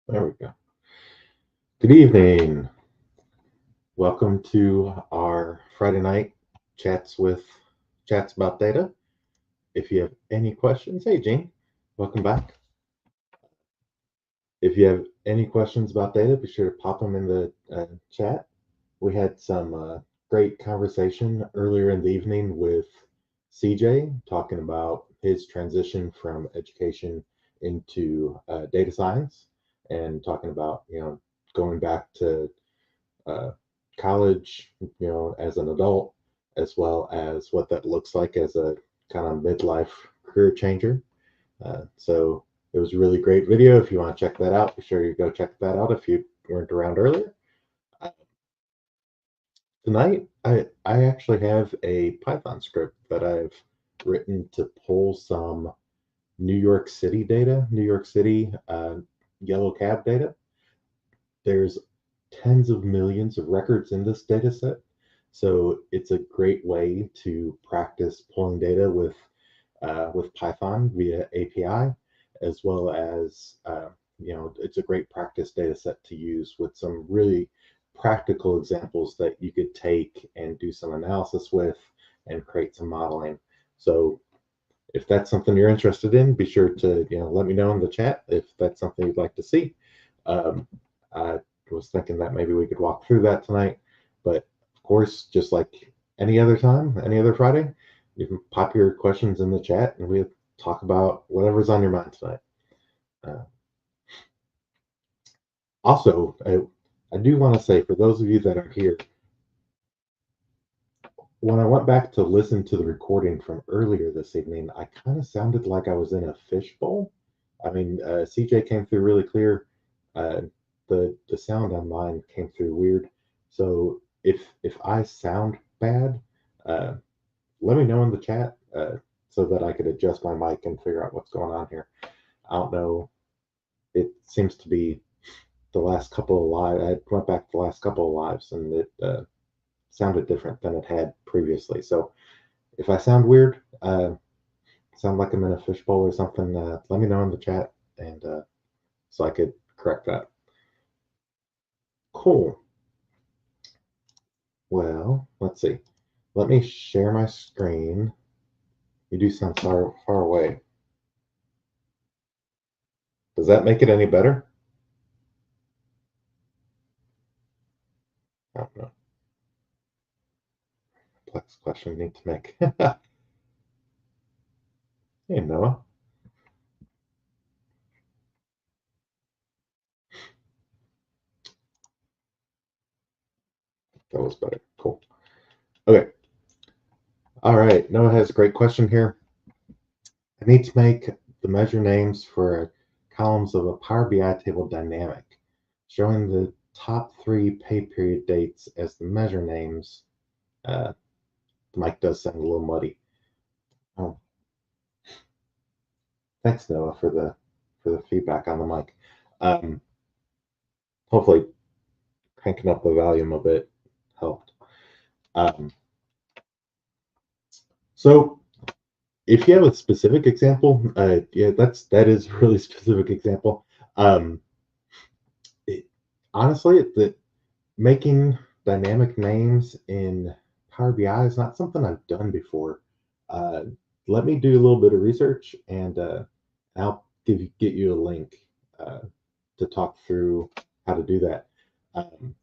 There we go. Good evening. Welcome to our Friday night chats about data. If you have any questions, hey Gene, welcome back. If you have any questions about data, be sure to pop them in the chat. We had some great conversation earlier in the evening with CJ talking about his transition from education into data science and talking about going back to uh, college, as an adult, as well as what that looks like as a kind of midlife career changer. So it was a really great video. If you want to check that out, be sure you go check that out if you weren't around earlier. Uh, Tonight, I actually have a Python script that I've written to pull some New York City data, New York City yellow cab data. There's tens of millions of records in this data set. So it's a great way to practice pulling data with Python via API, as well as it's a great practice data set to use with some really practical examples that you could take and do some analysis with and create some modeling. So if that's something you're interested in, be sure to let me know in the chat if that's something you'd like to see. I was thinking that maybe we could walk through that tonight, but of course, just like any other time, any other Friday, you can pop your questions in the chat and we'll talk about whatever's on your mind tonight. Uh, Also, I do want to say for those of you that are here, when I went back to listen to the recording from earlier this evening, I kind of sounded like I was in a fishbowl. I mean, CJ came through really clear. Uh, the sound on mine came through weird. So if I sound bad, uh, let me know in the chat so that I could adjust my mic and figure out what's going on here. I don't know. It seems to be the last couple of live. I went back the last couple of lives and it sounded different than it had previously. So if I sound weird, sound like I'm in a fishbowl or something, let me know in the chat and so I could correct that. Cool. Well, let's see. Let me share my screen. You do sound far away. Does that make it any better? I don't know. Complex question need to make. Hey, Noah. That was better. Cool. Okay. All right. Noah has a great question here. I need to make the measure names for columns of a Power BI table dynamic, showing the top 3 pay period dates as the measure names. The mic does sound a little muddy. Oh, thanks, Noah, for the feedback on the mic. Hopefully, cranking up the volume a bit helped. So if you have a specific example, yeah, that is a really specific example. It, honestly, making dynamic names in Power BI is not something I've done before. Uh, Let me do a little bit of research and I'll get you a link uh, to talk through how to do that. Um,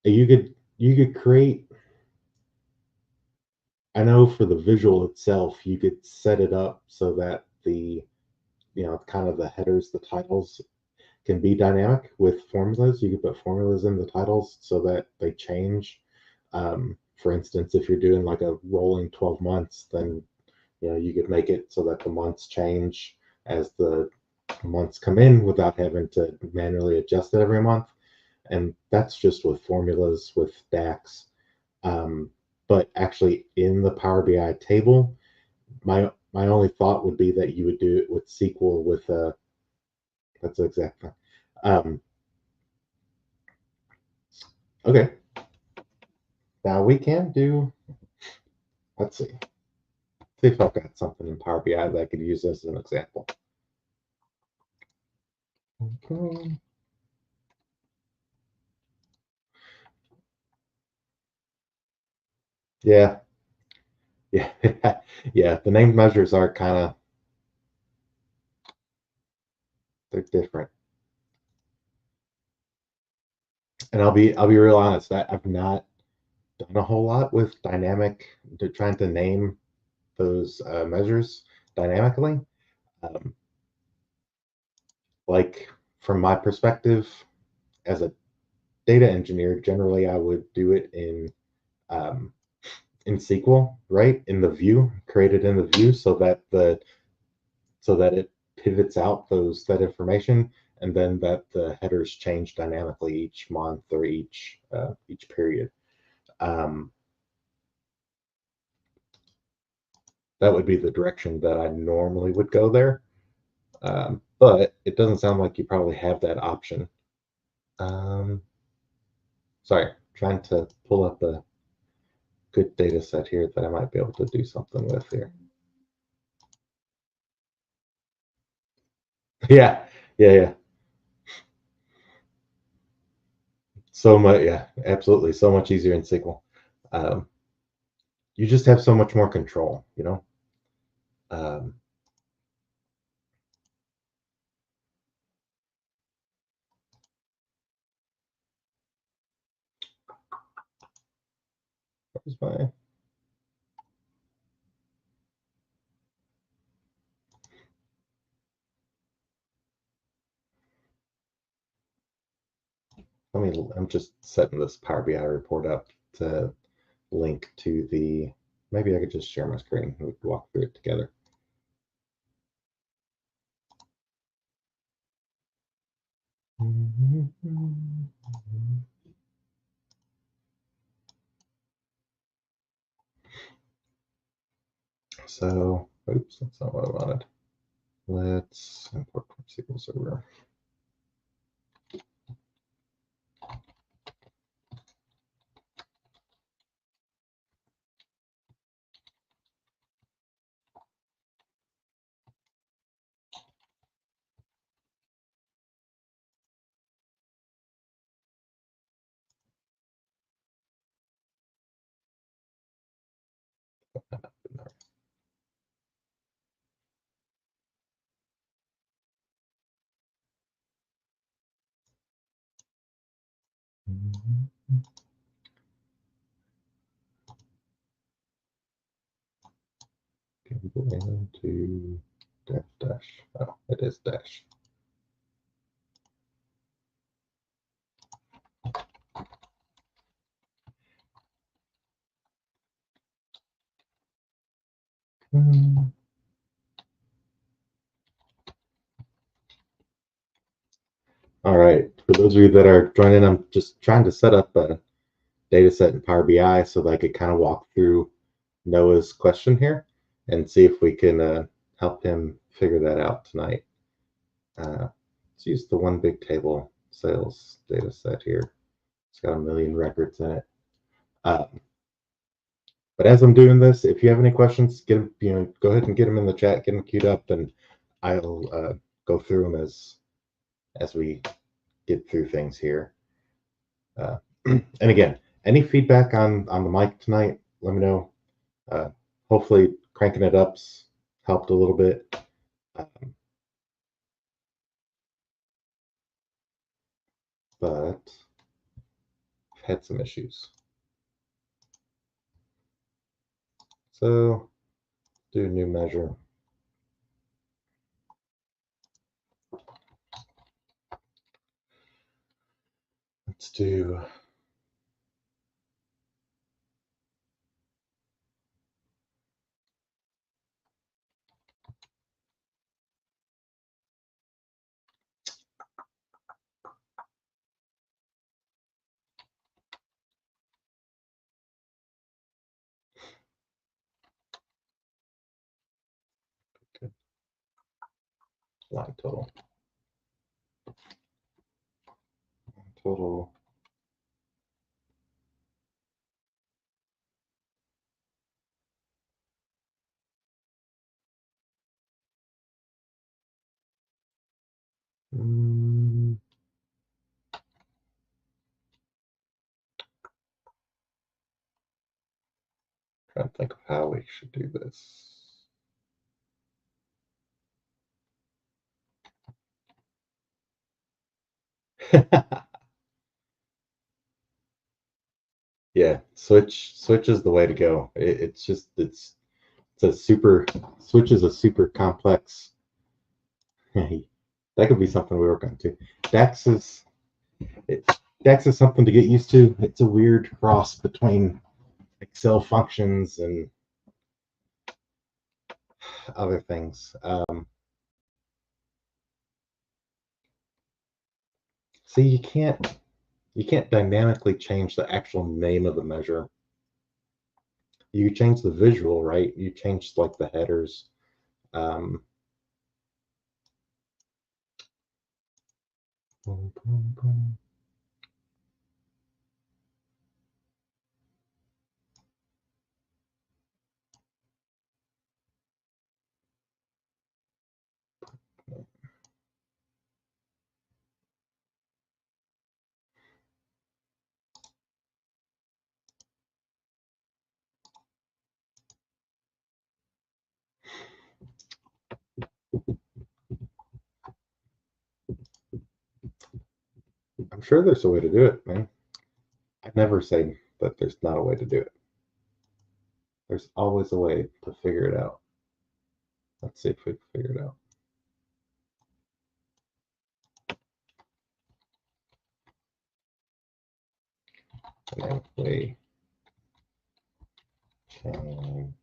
you could create. I know for the visual itself, you could set it up so that the kind of the headers, the titles can be dynamic with formulas. You can put formulas in the titles so that they change. For instance, if you're doing like a rolling 12 months, then you could make it so that the months change as the months come in without having to manually adjust it every month. And that's just with formulas with DAX. But actually, in the Power BI table, my only thought would be that you would do it with SQL with a. That's exactly. Um, okay, now we can do. Let's see. See if I've got something in Power BI that I could use as an example. Okay. Yeah, yeah, yeah. The named measures are kind of they're different. And I'll be real honest. I've not done a whole lot with dynamic, trying to name those measures dynamically. Um, like from my perspective as a data engineer, generally I would do it um, in SQL, right? In the view, created in the view, so that it pivots out that information, and then that the headers change dynamically each month or each period. Um, that would be the direction that I normally would go there. But it doesn't sound like you probably have that option. Um, sorry, trying to pull up a good data set here that I might be able to do something with here. Yeah, yeah, yeah. So much, yeah, absolutely. So much easier in SQL. Um, you just have so much more control, you know? Um, where's my, I'm just setting this Power BI report up to link to maybe I could just share my screen and we could walk through it together. So, oops, that's not what I wanted. Let's import from SQL Server. Go into dash. Oh, it is dash. All right. For those of you that are joining, I'm just trying to set up a data set in Power BI so that I could kind of walk through Noah's question here and see if we can help him figure that out tonight. Let's use the one big table sales data set here. It's got a million records in it. Um, but as I'm doing this, if you have any questions, get them, go ahead and get them in the chat, get them queued up, and I'll go through them as we get through things here. And again, any feedback on the mic tonight, let me know. Uh, hopefully, cranking it up's helped a little bit. But I've had some issues. So do a new measure. Let's do line total. Total. Mm, trying to think of how we should do this. Yeah, switch is the way to go. It's a super switch is a super complex. That could be something we work on too. Dax is it, Dax is something to get used to. It's a weird cross between Excel functions and other things. See, you can't dynamically change the actual name of the measure. You change the visual, right? You change like the headers. Um, boom, boom, boom. I'm sure there's a way to do it, man. I never say that there's not a way to do it. There's always a way to figure it out. Let's see if we can figure it out. Dynamically change.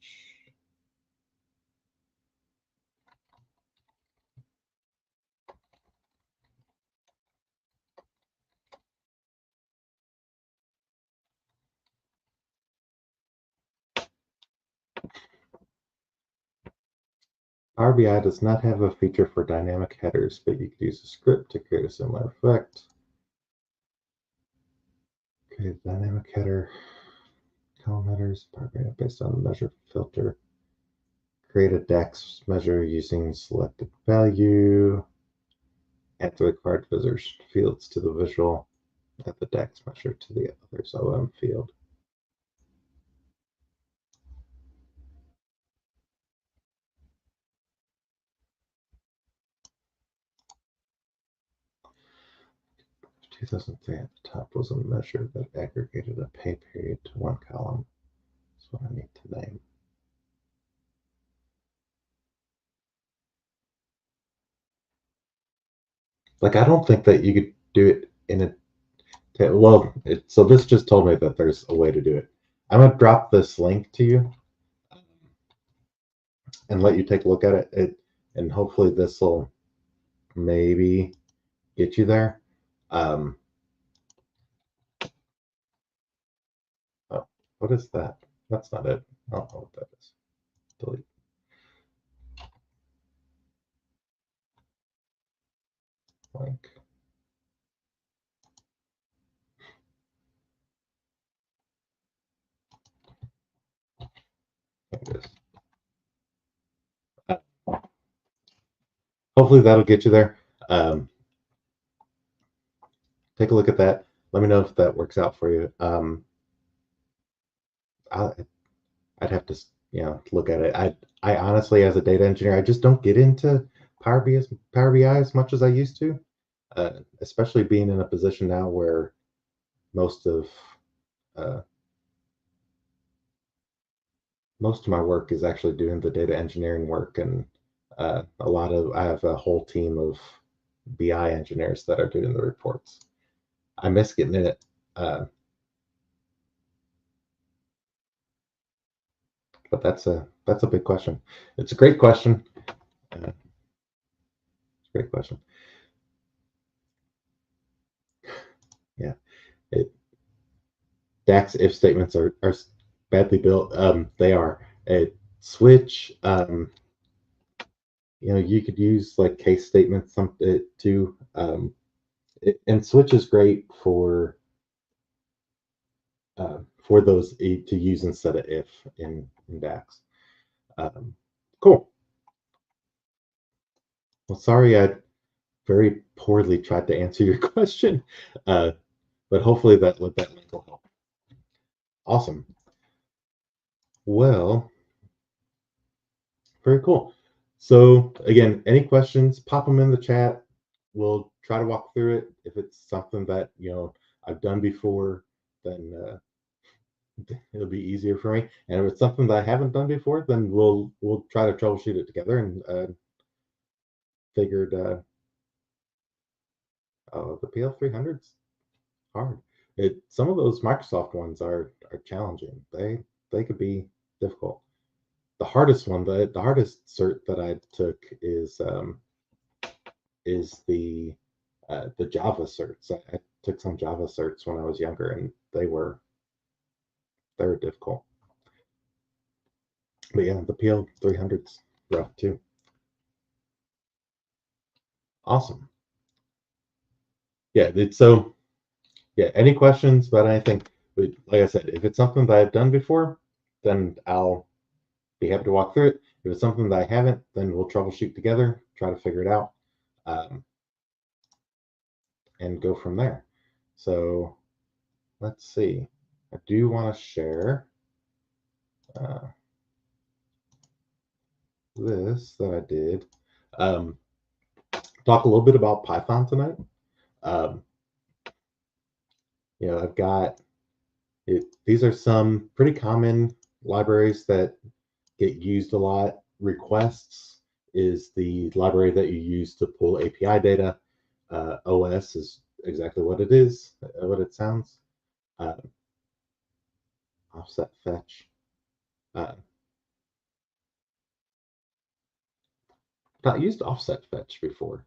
Power BI does not have a feature for dynamic headers, but you could use a script to create a similar effect. Create a dynamic header, column headers, Power BI based on the measure filter. Create a DAX measure using selected value. Add the required visitors fields to the visual. Add the DAX measure to the others OM field. In 2003 at the top was a measure that aggregated a pay period to one column. That's what I need to name. Like, I don't think that you could do it in a well. So this just told me that there's a way to do it. I'm gonna drop this link to you and let you take a look at it. And hopefully this will maybe get you there. Um, oh, what is that? That's not it. I don't know what that is. Delete. Link. There it is. Hopefully that'll get you there. Take a look at that. Let me know if that works out for you. I, I'd have to, look at it. I honestly, as a data engineer, I just don't get into Power BI as much as I used to, especially being in a position now where most of uh, most of my work is actually doing the data engineering work, and I have a whole team of BI engineers that are doing the reports. I miss getting it. Uh, but that's a big question. It's a great question. Great question. Yeah. It, DAX if statements are badly built. They are. Switch, you could use like case statements too. And Switch is great for those to use instead of if in DAX. Um, cool. Well, sorry I very poorly tried to answer your question, uh, but hopefully that link will help. Awesome. Well, very cool. So again, any questions, pop them in the chat. We'll try to walk through it. If it's something that I've done before, then it'll be easier for me. And if it's something that I haven't done before, then we'll try to troubleshoot it together and figured the PL300's hard. Some of those Microsoft ones are challenging. They could be difficult. The hardest one, the hardest cert that I took is the Java certs. I took some Java certs when I was younger, and they were difficult. But yeah, the PL300's rough too. Awesome. Yeah, so yeah, any questions about anything? But like I said, if it's something that I've done before, then I'll be happy to walk through it. If it's something that I haven't, then we'll troubleshoot together, try to figure it out, um, and go from there. So let's see. I do want to share uh, this that I did. Um, talk a little bit about Python tonight. Um, I've got it. These are some pretty common libraries that get used a lot. Requests is the library that you use to pull API data. OS is exactly what it is, what it sounds. Uh, offset fetch. Uh, not used offset fetch before.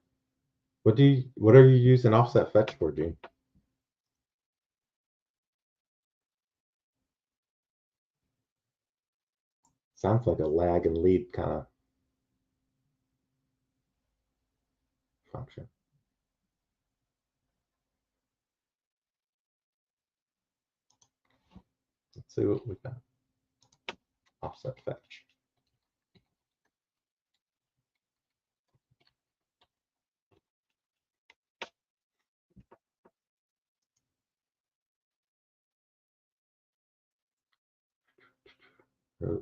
What are you using offset fetch for, Gene? Sounds like a lag and lead kind of function. Let's see what we got. Offset fetch.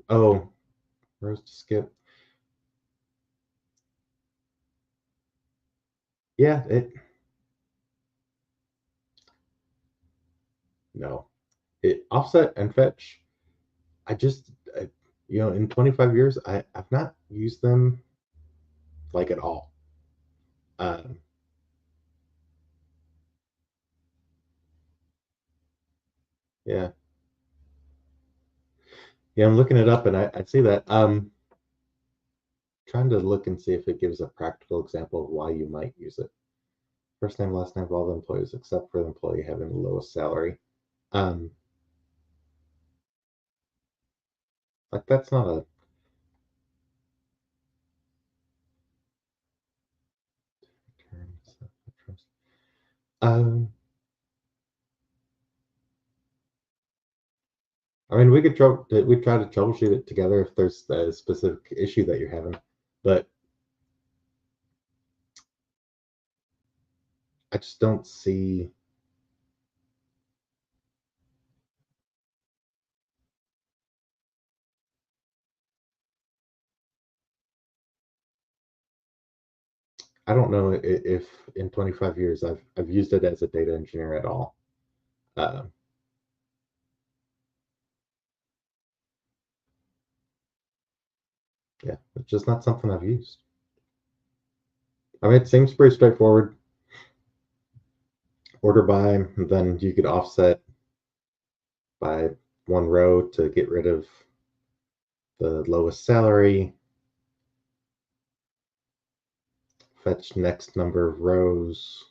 Oh, rows to skip. Yeah, no. It offset and fetch. I just, in 25 years, I've not used them like at all. Um, yeah, yeah, I'm looking it up and I see that. Trying to look and see if it gives a practical example of why you might use it. First name, last name of all the employees except for the employee having the lowest salary. Um, like that's not a um, I mean, we try to troubleshoot it together if there's a specific issue that you're having, but I just don't see. I don't know if in 25 years I've used it as a data engineer at all. Um, yeah, it's just not something I've used. I mean, it seems pretty straightforward. order by, then you could offset by one row to get rid of the lowest salary, fetch next number of rows.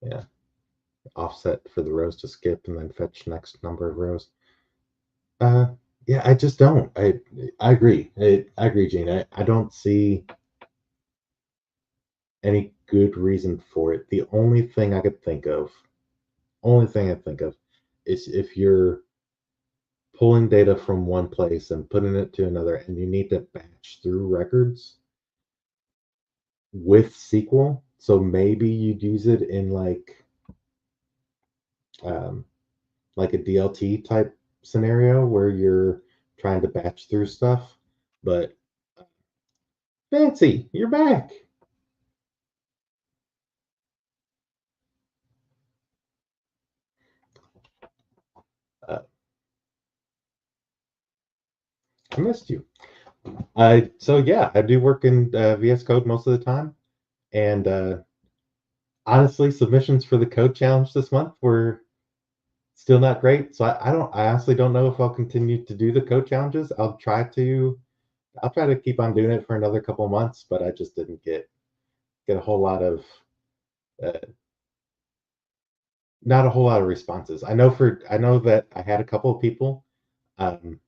Yeah, offset for the rows to skip and then fetch next number of rows. Uh, yeah, I just don't. I agree. I agree, Gene. I don't see any good reason for it. The only thing I think of is if you're pulling data from one place and putting it to another and you need to batch through records with SQL. So maybe you'd use it in um, like a DLT type scenario where you're trying to batch through stuff. But Fancy, you're back. Uh, I missed you. So yeah, I do work in VS Code most of the time, and honestly, submissions for the code challenge this month were still not great. So I honestly don't know if I'll continue to do the code challenges. I'll try to keep on doing it for another couple months, but I just didn't get a whole lot of uh, not a whole lot of responses. I know that I had a couple of people. Um,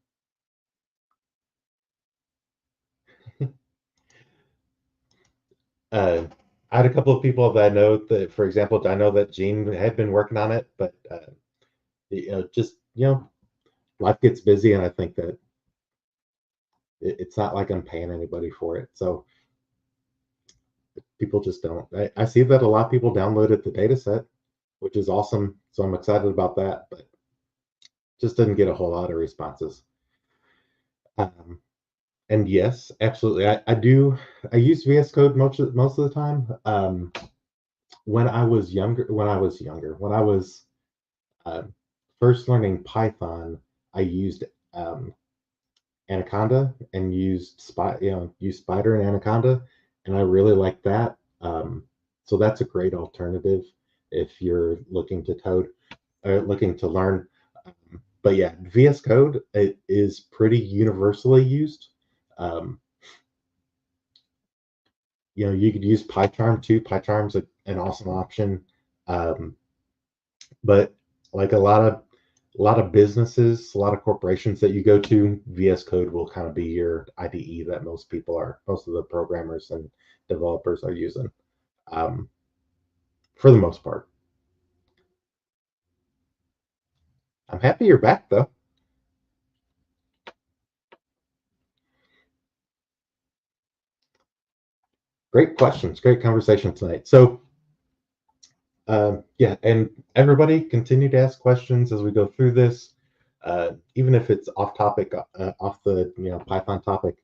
I had a couple of people that I know that, for example, I know that Gene had been working on it, but just life gets busy, and I think that it's not like I'm paying anybody for it, so people just don't. I see that a lot of people downloaded the data set, which is awesome, so I'm excited about that, but just didn't get a whole lot of responses. Um, and yes, absolutely, I do. I use VS Code most of the time. When I was uh, first learning Python, I used um, Anaconda and used Spider and Anaconda, and I really like that. So that's a great alternative if you're looking to code or looking to learn. But yeah, VS Code it is pretty universally used. Um, you could use PyCharm too. PyCharm's an awesome option. Um, but like a lot of businesses, a lot of corporations that you go to, VS Code will kind of be your IDE that most of the programmers and developers are using, um, for the most part. I'm happy you're back though. Great questions, great conversation tonight. So yeah, and everybody continue to ask questions as we go through this, even if it's off topic, off the Python topic.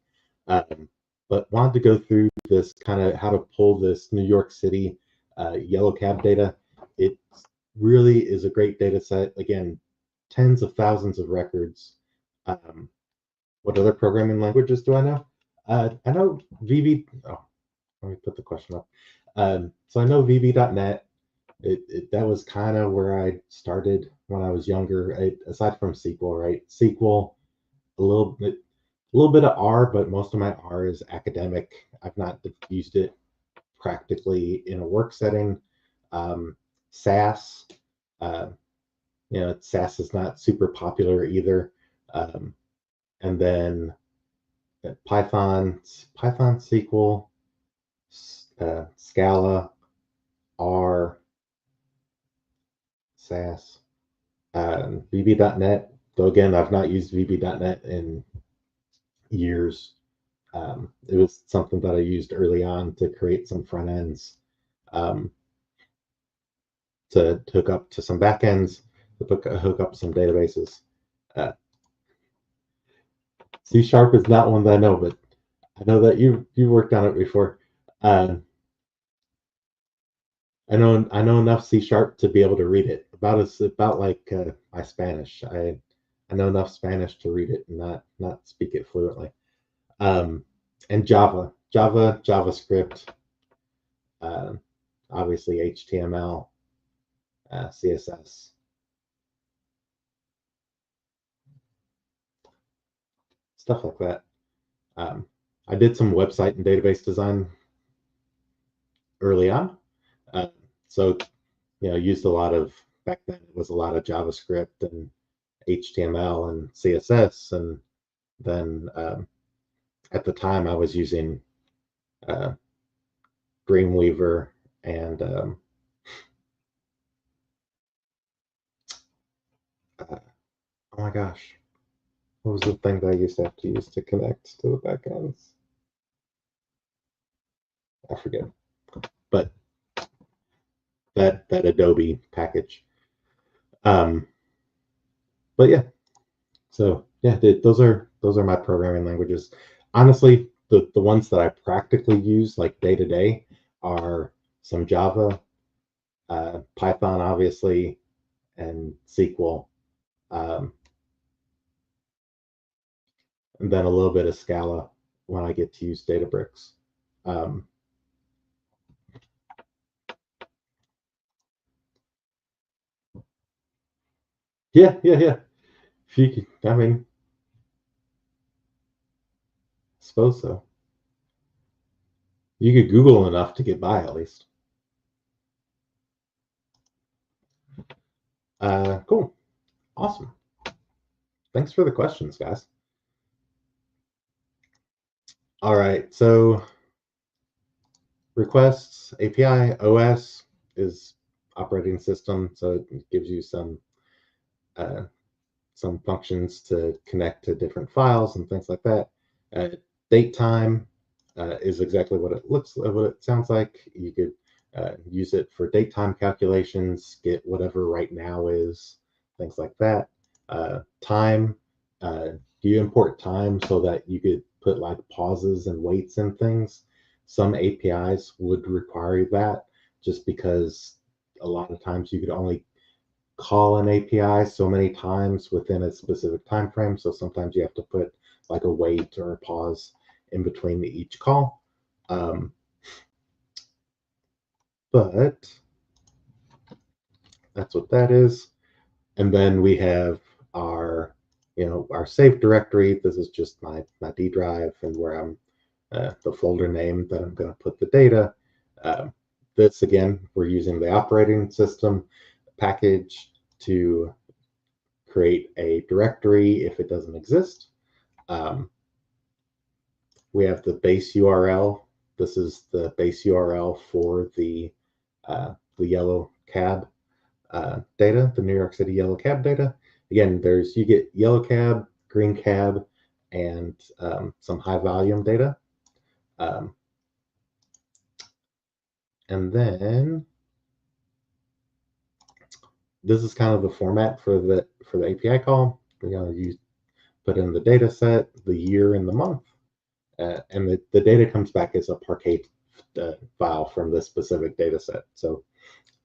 Um, but wanted to go through this kind of how to pull this New York City yellow cab data. It really is a great data set. Again, tens of thousands of records. Um, what other programming languages do I know? I know VB. Oh, let me put the question up. So I know VB.net. That was kind of where I started when I was younger. Aside from SQL, right? SQL, a little bit of R, but most of my R is academic. I've not used it practically in a work setting. Um, SAS, uh, SAS is not super popular either. Um, and then Python, SQL, Scala, R, SAS. VB.net, though again, I've not used VB.net in years. It was something that I used early on to create some front ends, um, to hook up to some backends, to hook up some databases. Uh, C Sharp is not one that I know, but I know that you worked on it before. Uh, I know enough C Sharp to be able to read it. About like my Spanish. I know enough Spanish to read it and not speak it fluently. Um, and JavaScript. uh, obviously HTML, CSS, stuff like that. Um, I did some website and database design early on. Uh, so, used a lot of, back then it was a lot of JavaScript and HTML and CSS. And then at the time I was using uh, Dreamweaver and uh, oh my gosh, what was the thing that I used to have to use to connect to the backends? I forget, but that Adobe package. Um, but yeah, so yeah, those are my programming languages. Honestly, the ones that I practically use like day to day are some Java, Python, obviously, and SQL, um, and then a little bit of Scala when I get to use Databricks. Um, yeah, yeah, yeah. If you could, I mean, I suppose so. You could Google enough to get by at least. Cool, awesome. Thanks for the questions, guys. All right, so requests, API, OS is operating system, so it gives you uh, some functions to connect to different files and things like that. Uh, Date time is exactly what what it sounds like. You could use it for date time calculations, get whatever right now is, things like that. Time, do you import time so that you could put like pauses and waits and things? Some APIs would require that just because a lot of times you could only call an API so many times within a specific time frame. So sometimes you have to put like a wait or a pause in between each call. Um, but that's what that is. And then we have our, our save directory. This is just my D drive and where I'm the folder name that I'm going to put the data. This again, we're using the operating system package to create a directory if it doesn't exist. Um, we have the base URL. This is the base URL for the yellow cab data, the New York City yellow cab data. Again, you get yellow cab, green cab, and some high volume data. Um, and then this is kind of the format for the API call. You put in the data set, the year, and the month. And the data comes back as a Parquet file from this specific data set. So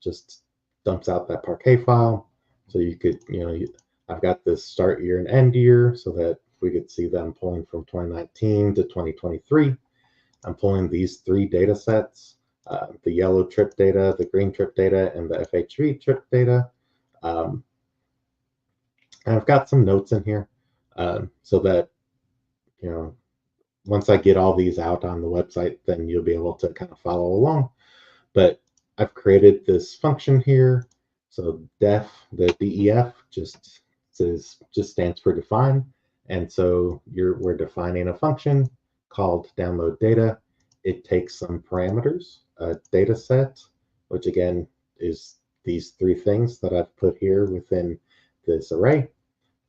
just dumps out that Parquet file. So you could, I've got this start year and end year so that we could see them pulling from 2019 to 2023. I'm pulling these three data sets, the yellow trip data, the green trip data, and the FHV trip data. Um, and I've got some notes in here so that, you know, once I get all these out on the website, then you'll be able to kind of follow along. But I've created this function here. So def, the DEF just stands for define. And so we're defining a function called download data. It takes some parameters, a data set, which again is these three things that I've put here within this array,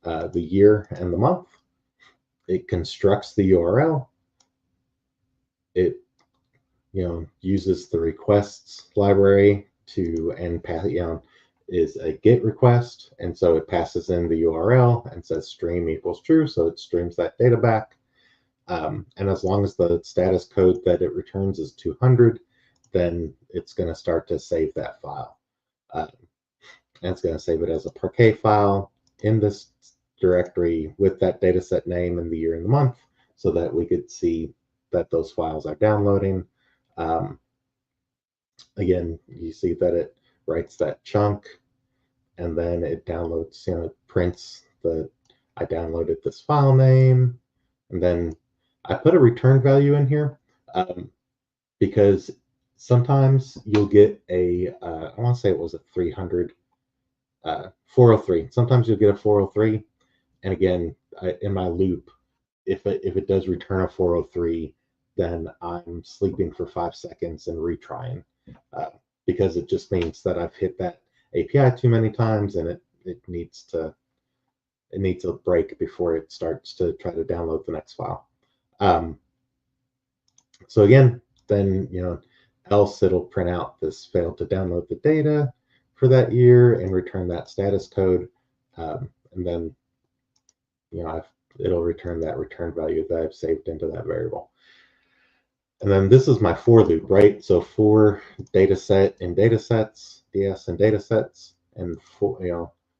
the year and the month. It constructs the URL. It uses the requests library to and is a GET request, and so it passes in the URL and says stream equals true, so it streams that data back. And as long as the status code that it returns is 200, then it's going to start to save that file. And it's going to save it as a Parquet file in this directory with that data set name and the year and the month, so that we could see that those files are downloading. Um, again, you see that it writes that chunk, and then it downloads, it prints the, I downloaded this file name, and then I put a return value in here because sometimes you'll get a, I want to say it was a 300, 403. Sometimes you'll get a 403, and again, in my loop, if it does return a 403, then I'm sleeping for 5 seconds and retrying, uh, because it just means that I've hit that API too many times, and it needs a break before it starts to try to download the next file. So again, then else it'll print out this failed to download the data for that year and return that status code, and then it'll return that return value that I've saved into that variable. And then this is my for loop, right? So for data set and data sets, DS and data sets, and for,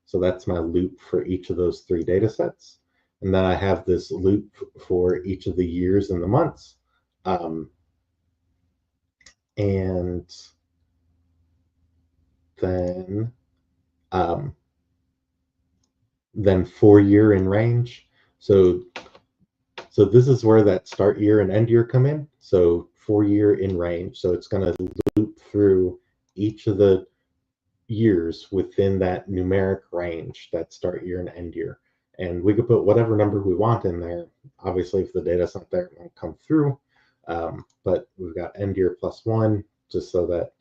so that's my loop for each of those 3 data sets. And then I have this loop for each of the years and the months. And then 4-year in range. So this is where that start year and end year come in. So 4-year in range. So it's going to loop through each of the years within that numeric range, that start year and end year. And we could put whatever number we want in there. Obviously, if the data's not there, it won't come through. But we've got end year +1, just so that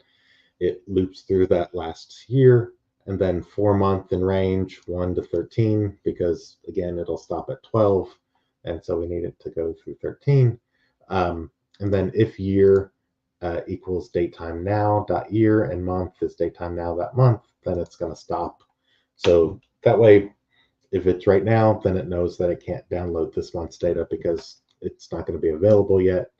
it loops through that last year. And then 4-month in range, 1 to 13, because again, it'll stop at 12. And so we need it to go through 13. And then if year equals datetime now dot year and month is datetime now that month, then it's going to stop. So that way, if it's right now, then it knows that it can't download this month's data because it's not going to be available yet.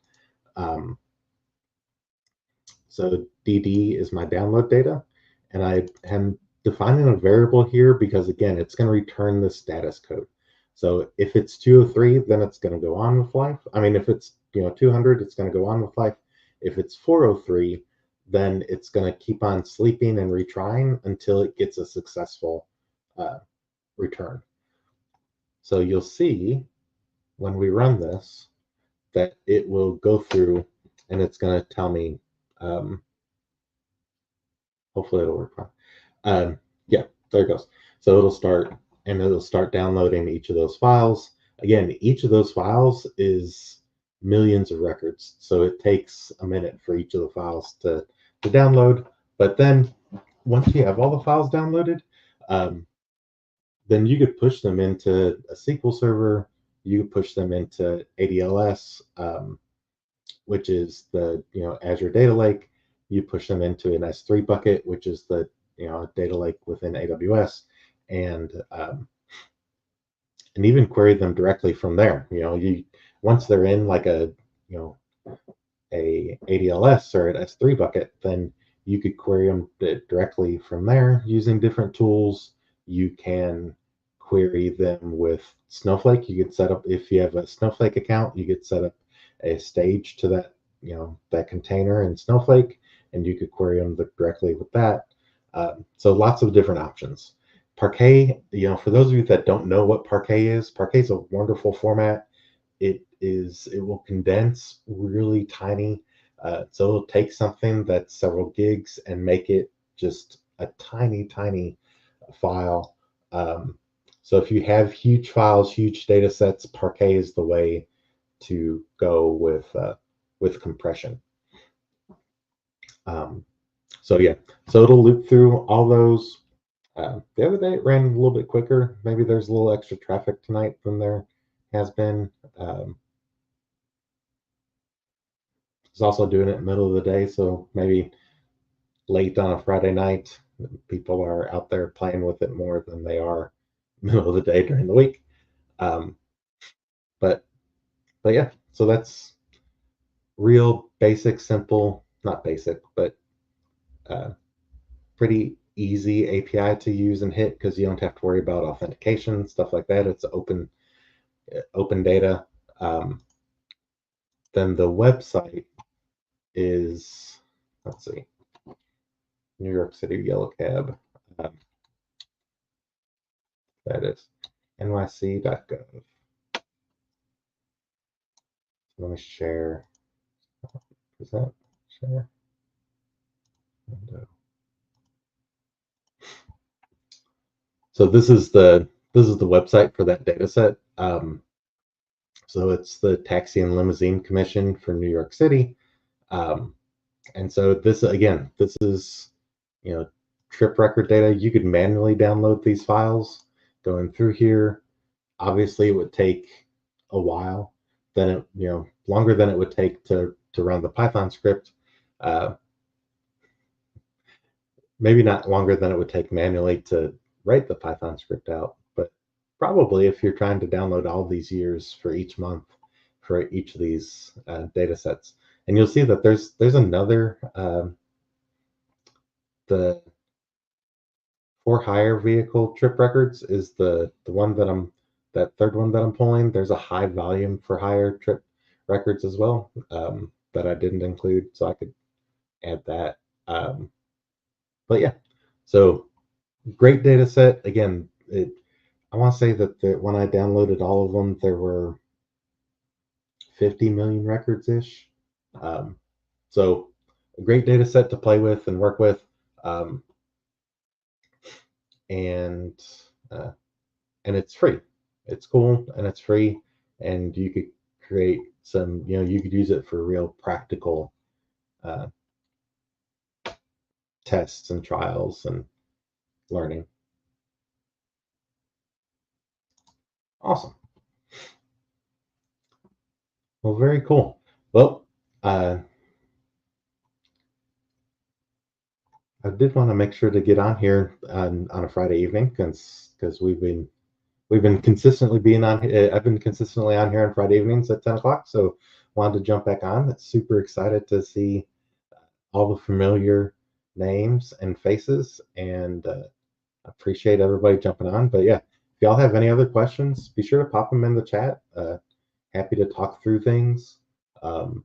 So DD is my download data, and I am defining a variable here because again, it's going to return the status code. So if it's 203, then it's going to go on with life. I mean, if it's 200, it's going to go on with life. If it's 403, then it's going to keep on sleeping and retrying until it gets a successful return. So you'll see when we run this that it will go through and it's going to tell me, hopefully it'll work fine. Yeah, there it goes. So it'll start downloading each of those files. Again, each of those files is millions of records. So it takes a minute for each of the files to download. But then once you have all the files downloaded, then you could push them into a SQL server. You could push them into ADLS, which is the Azure Data Lake. You push them into an S3 bucket, which is the data lake within AWS, and even query them directly from there. You once they're in like a ADLS or an S3 bucket, then you could query them directly from there using different tools. You can query them with Snowflake. You could set up, if you have a Snowflake account, you could set up a stage to that that container in Snowflake, and you could query them directly with that. So lots of different options. Parquet, for those of you that don't know what Parquet is a wonderful format. It will condense really tiny. So it'll take something that's several gigs and make it just a tiny, tiny file. So if you have huge files, huge data sets, Parquet is the way to go with compression. So yeah, so it'll loop through all those. The other day it ran a little bit quicker. Maybe there's a little extra traffic tonight than there has been. It's also doing it in the middle of the day, so maybe late on a Friday night, people are out there playing with it more than they are middle of the day during the week. But yeah, so that's real basic, simple, not basic, but pretty easy API to use and hit because you don't have to worry about authentication, stuff like that. It's open data. Then the website is, let's see, New York City yellow cab. Um, that is nyc.gov. Let me share. Present. Share. Window. So this is the website for that data set. So it's the Taxi and Limousine Commission for New York City. Um, and so this is, you know, trip record data. You could manually download these files going through here. Obviously, it would take a while, longer than it would take to run the Python script. Uh, Maybe not longer than it would take manually to write the Python script out, but probably if you're trying to download all these years for each month for each of these data sets. And you'll see that there's another the for hire vehicle trip records is the one that third one that I'm pulling. There's a high volume for hire trip records as well, that I didn't include, so I could add that. But yeah, so great data set. Again, I want to say that when I downloaded all of them, there were 50 million records ish. Um, so a great data set to play with and work with. Um, and uh, and it's free. It's cool and it's free, and you could create some. You could use it for real practical uh, tests and trials and learning. Awesome. Well, very cool. Well, uh, I did want to make sure to get on here on a Friday evening because we've been consistently being on. I've been consistently on here on Friday evenings at 10 o'clock. So wanted to jump back on. Super excited to see all the familiar names and faces, and appreciate everybody jumping on. But yeah, if y'all have any other questions, be sure to pop them in the chat. Happy to talk through things. Um,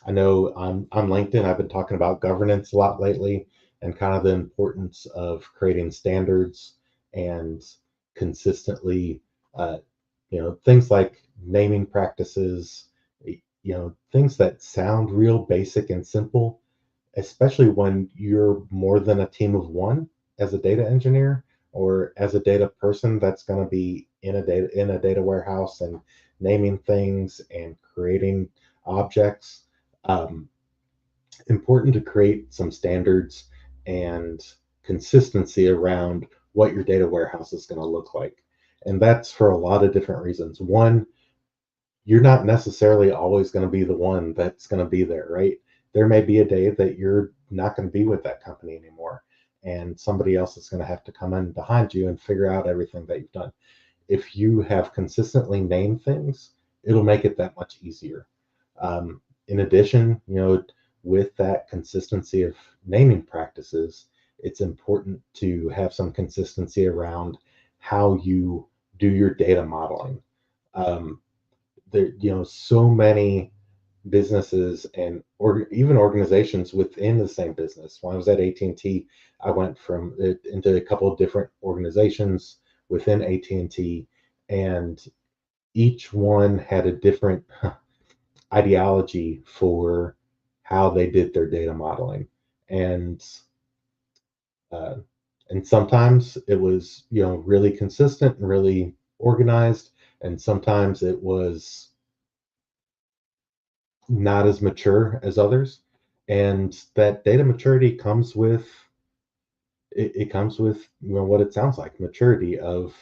I know on LinkedIn, I've been talking about governance a lot lately and kind of the importance of creating standards and consistently, uh, things like naming practices, things that sound real basic and simple, especially when you're more than a team of one as a data engineer or as a data person that's going to be in a data warehouse and naming things and creating objects. um, Important to create some standards and consistency around what your data warehouse is going to look like, and that's for a lot of different reasons. One, you're not necessarily always going to be the one that's going to be there, right? There may be a day that you're not going to be with that company anymore, and somebody else is going to have to come in behind you and figure out everything that you've done. If you have consistently named things, it'll make it that much easier. In addition, with that consistency of naming practices, it's important to have some consistency around how you do your data modeling. Um, so many businesses and or even organizations within the same business. When I was at AT&T, I went from it into a couple of different organizations within AT&T, and each one had a different ideology for how they did their data modeling. And uh, and sometimes it was really consistent and really organized, and sometimes it was not as mature as others. And that data maturity comes with it comes with what it sounds like, maturity of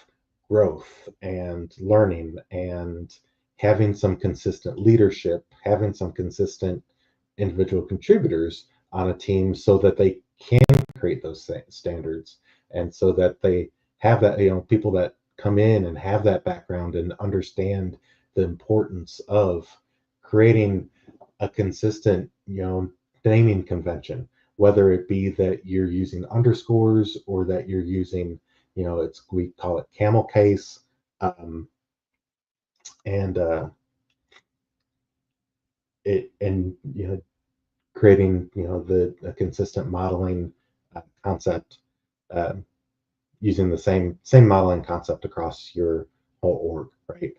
growth and learning and having some consistent leadership, having some consistent individual contributors on a team so that they can create those standards, and so that they have that, people that come in and have that background and understand the importance of creating a consistent, naming convention, whether it be that you're using underscores or that you're using, we call it camel case, and it and creating the consistent modeling concept, um, using the same modeling concept across your whole org, right?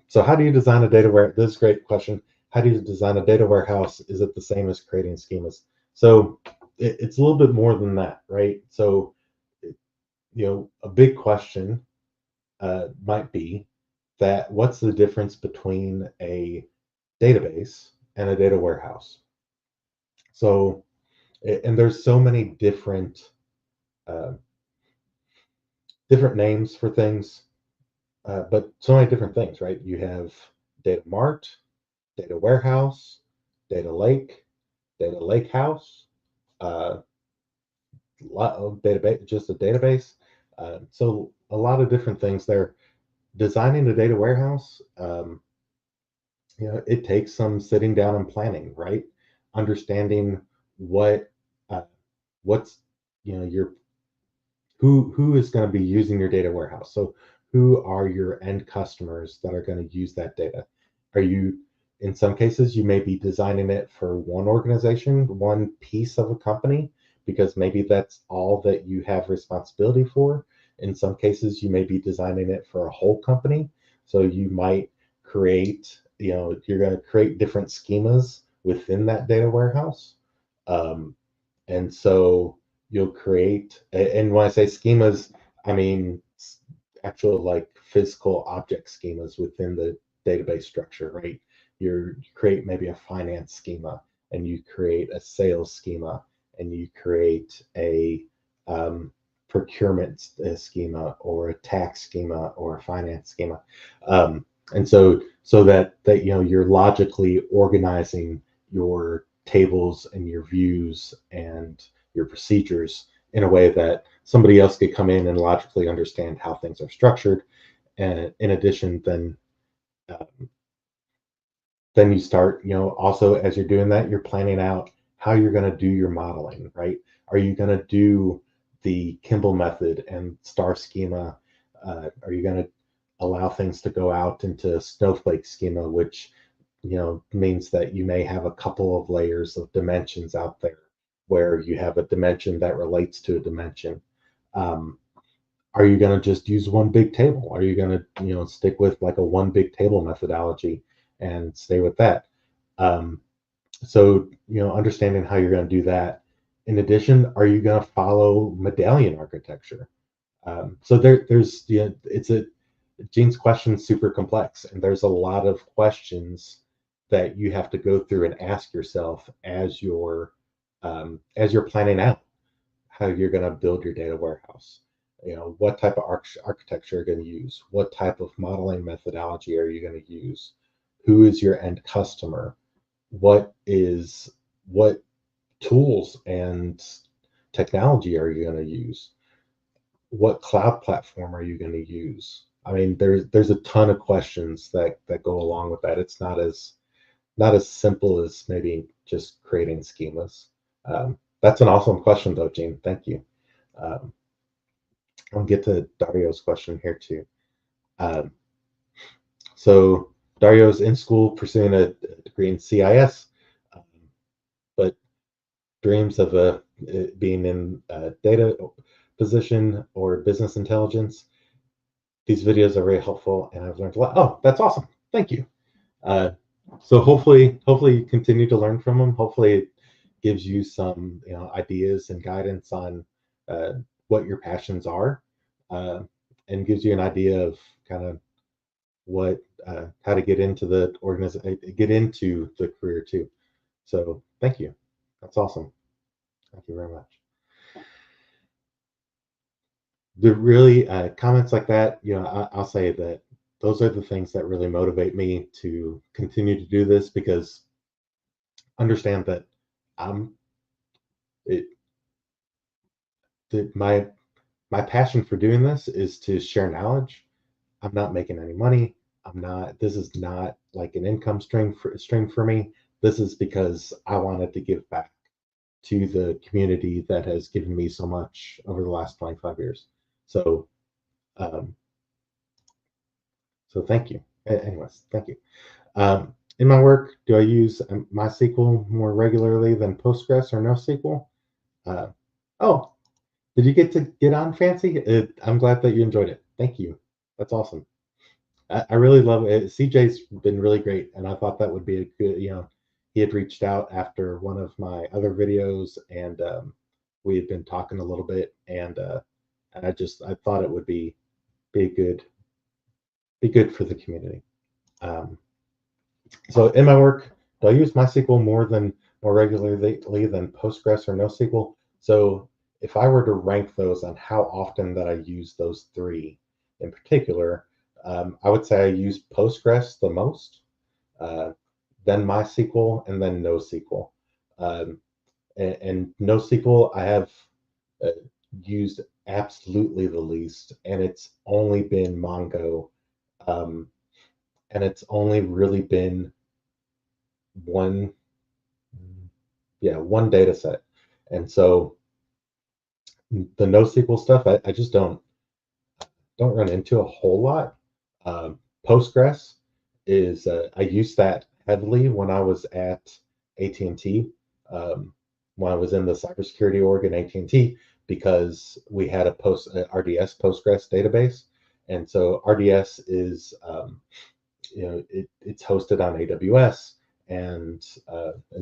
So how do you design a data warehouse? This is a great question. How do you design a data warehouse? Is it the same as creating schemas? So it's a little bit more than that, right? So a big question might be that what's the difference between a database and a data warehouse? So, and there's so many uh, different names for things, but so many different things, right? You have data mart, data warehouse, data lake, data lake house, uh, lot of database, just a database. So a lot of different things there. Designing a data warehouse, it takes some sitting down and planning, right? Understanding what uh, what's your who is going to be using your data warehouse. So who are your end customers that are going to use that data? Are you, in some cases, you may be designing it for one organization, one piece of a company, because maybe that's all that you have responsibility for. In some cases, you may be designing it for a whole company. So you might you're going to create different schemas within that data warehouse. Um, and so you'll create, and when I say schemas, I mean actual like physical object schemas within the database structure, right? You create maybe a finance schema, and you create a sales schema, and you create a procurement schema, or a tax schema, or a finance schema. And so that you're logically organizing your tables and your views and your procedures in a way that somebody else could come in and logically understand how things are structured. And in addition, um, then you start, also as you're doing that, you're planning out how you're going to do your modeling, right? Are you going to do the Kimball method and star schema? Are you going to allow things to go out into snowflake schema, which means that you may have a couple of layers of dimensions out there, where you have a dimension that relates to a dimension? Um, are you going to just use one big table? Are you going to stick with like a one big table methodology and stay with that? Um, so understanding how you're going to do that. In addition, are you going to follow medallion architecture? So there's it's a Gene's question is super complex, and there's a lot of questions that you have to go through and ask yourself as you're planning out how you're going to build your data warehouse. What type of architecture are you going to use? What type of modeling methodology are you going to use? Who is your end customer? What tools and technology are you going to use? What cloud platform are you going to use? I mean, there's a ton of questions that go along with that. It's not as simple as maybe just creating schemas. That's an awesome question, though, Gene. Thank you. Um, I'll get to Dario's question here too. Um, so Dario's in school pursuing a degree in CIS, um, but dreams of being in a data position or business intelligence. These videos are very helpful, and I've learned a lot. Oh, that's awesome! Thank you. Uh, so hopefully you continue to learn from them. Hopefully it gives you some ideas and guidance on uh, what your passions are, uh, and gives you an idea of kind of what how to get into the career too. So thank you. That's awesome. Thank you very much. The really comments like that, I'll say that those are the things that really motivate me to continue to do this, because understand that I'm it, my passion for doing this is to share knowledge. I'm not making any money. This is not like an income stream for me. This is because I wanted to give back to the community that has given me so much over the last 25 years. So, um, so thank you. Anyways, thank you. In my work, do I use MySQL more regularly than Postgres or NoSQL? Uh, Oh, did you get to get on Fancy? I'm glad that you enjoyed it. Thank you. That's awesome. I really love it. CJ's been really great, and I thought that would be a good, he had reached out after one of my other videos, and we had been talking a little bit, and I thought it would be good be good for the community. Um, so in my work, do I use MySQL more regularly than Postgres or NoSQL? So if I were to rank those on how often that I use those three in particular, I would say I use Postgres the most, uh, then MySQL, and then NoSQL. Um, and NoSQL I have uh, used absolutely the least, and it's only been Mongo, um, and it's only really been one, yeah, one data set. And so the NoSQL stuff, I just don't run into a whole lot. Postgres is I used that heavily when I was at AT&T, when I was in the cybersecurity org in AT&T, because we had a RDS Postgres database, and so RDS is it's hosted on AWS, and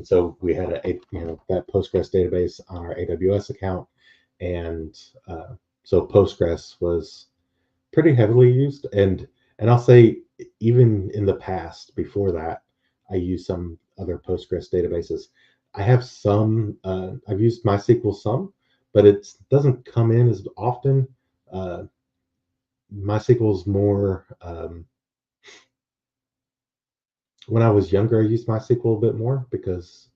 so we had that Postgres database on our AWS account, and so Postgres was pretty heavily used, and I'll say even in the past before that, I used some other Postgres databases. I have some. I've used MySQL some, but it doesn't come in as often. Uh, MySQL is more. When I was younger, I used MySQL a bit more because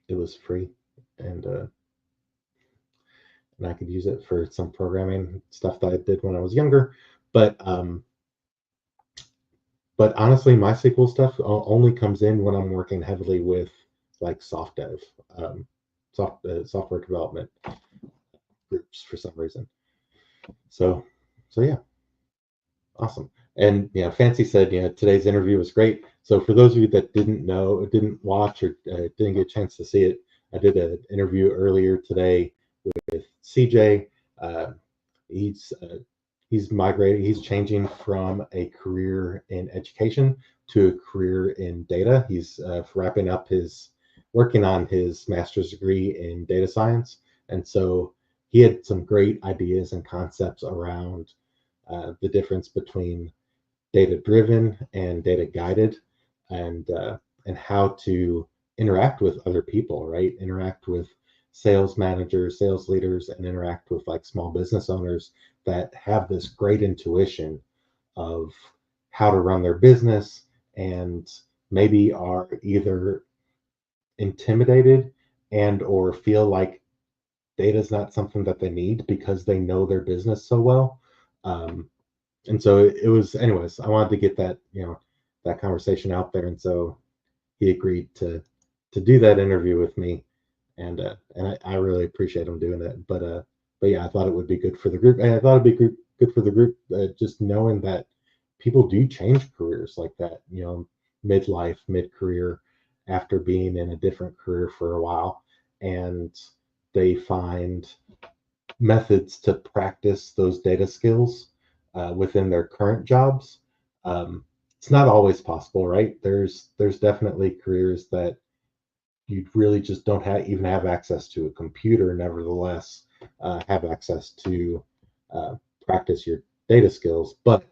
it was free, and uh, and I could use it for some programming stuff that I did when I was younger. But um, but honestly, MySQL stuff only comes in when I'm working heavily with like soft dev, software development groups for some reason. So so yeah, awesome. And yeah, Fancy said, today's interview was great. So for those of you that didn't watch, or didn't get a chance to see it, I did an interview earlier today with CJ. Uh, he's uh, he's migrating. He's changing from a career in education to a career in data. He's wrapping up working on his master's degree in data science, and so he had some great ideas and concepts around the difference between data driven and data guided, and how to interact with other people, right? Interact with sales managers, sales leaders, and interact with like small business owners that have this great intuition of how to run their business, and maybe are either intimidated and or feel like data is not something that they need because they know their business so well. And so it was, anyways, I wanted to get that conversation out there, and so he agreed to do that interview with me, and I really appreciate him doing it. But yeah, I thought it would be good for the group, and I thought it'd be good for the group, just knowing that people do change careers like that, midlife, mid career, after being in a different career for a while, and they find methods to practice those data skills within their current jobs. Um, it's not always possible, right? There's definitely careers that you really just don't even have access to a computer. Nevertheless, have access to uh, practice your data skills. But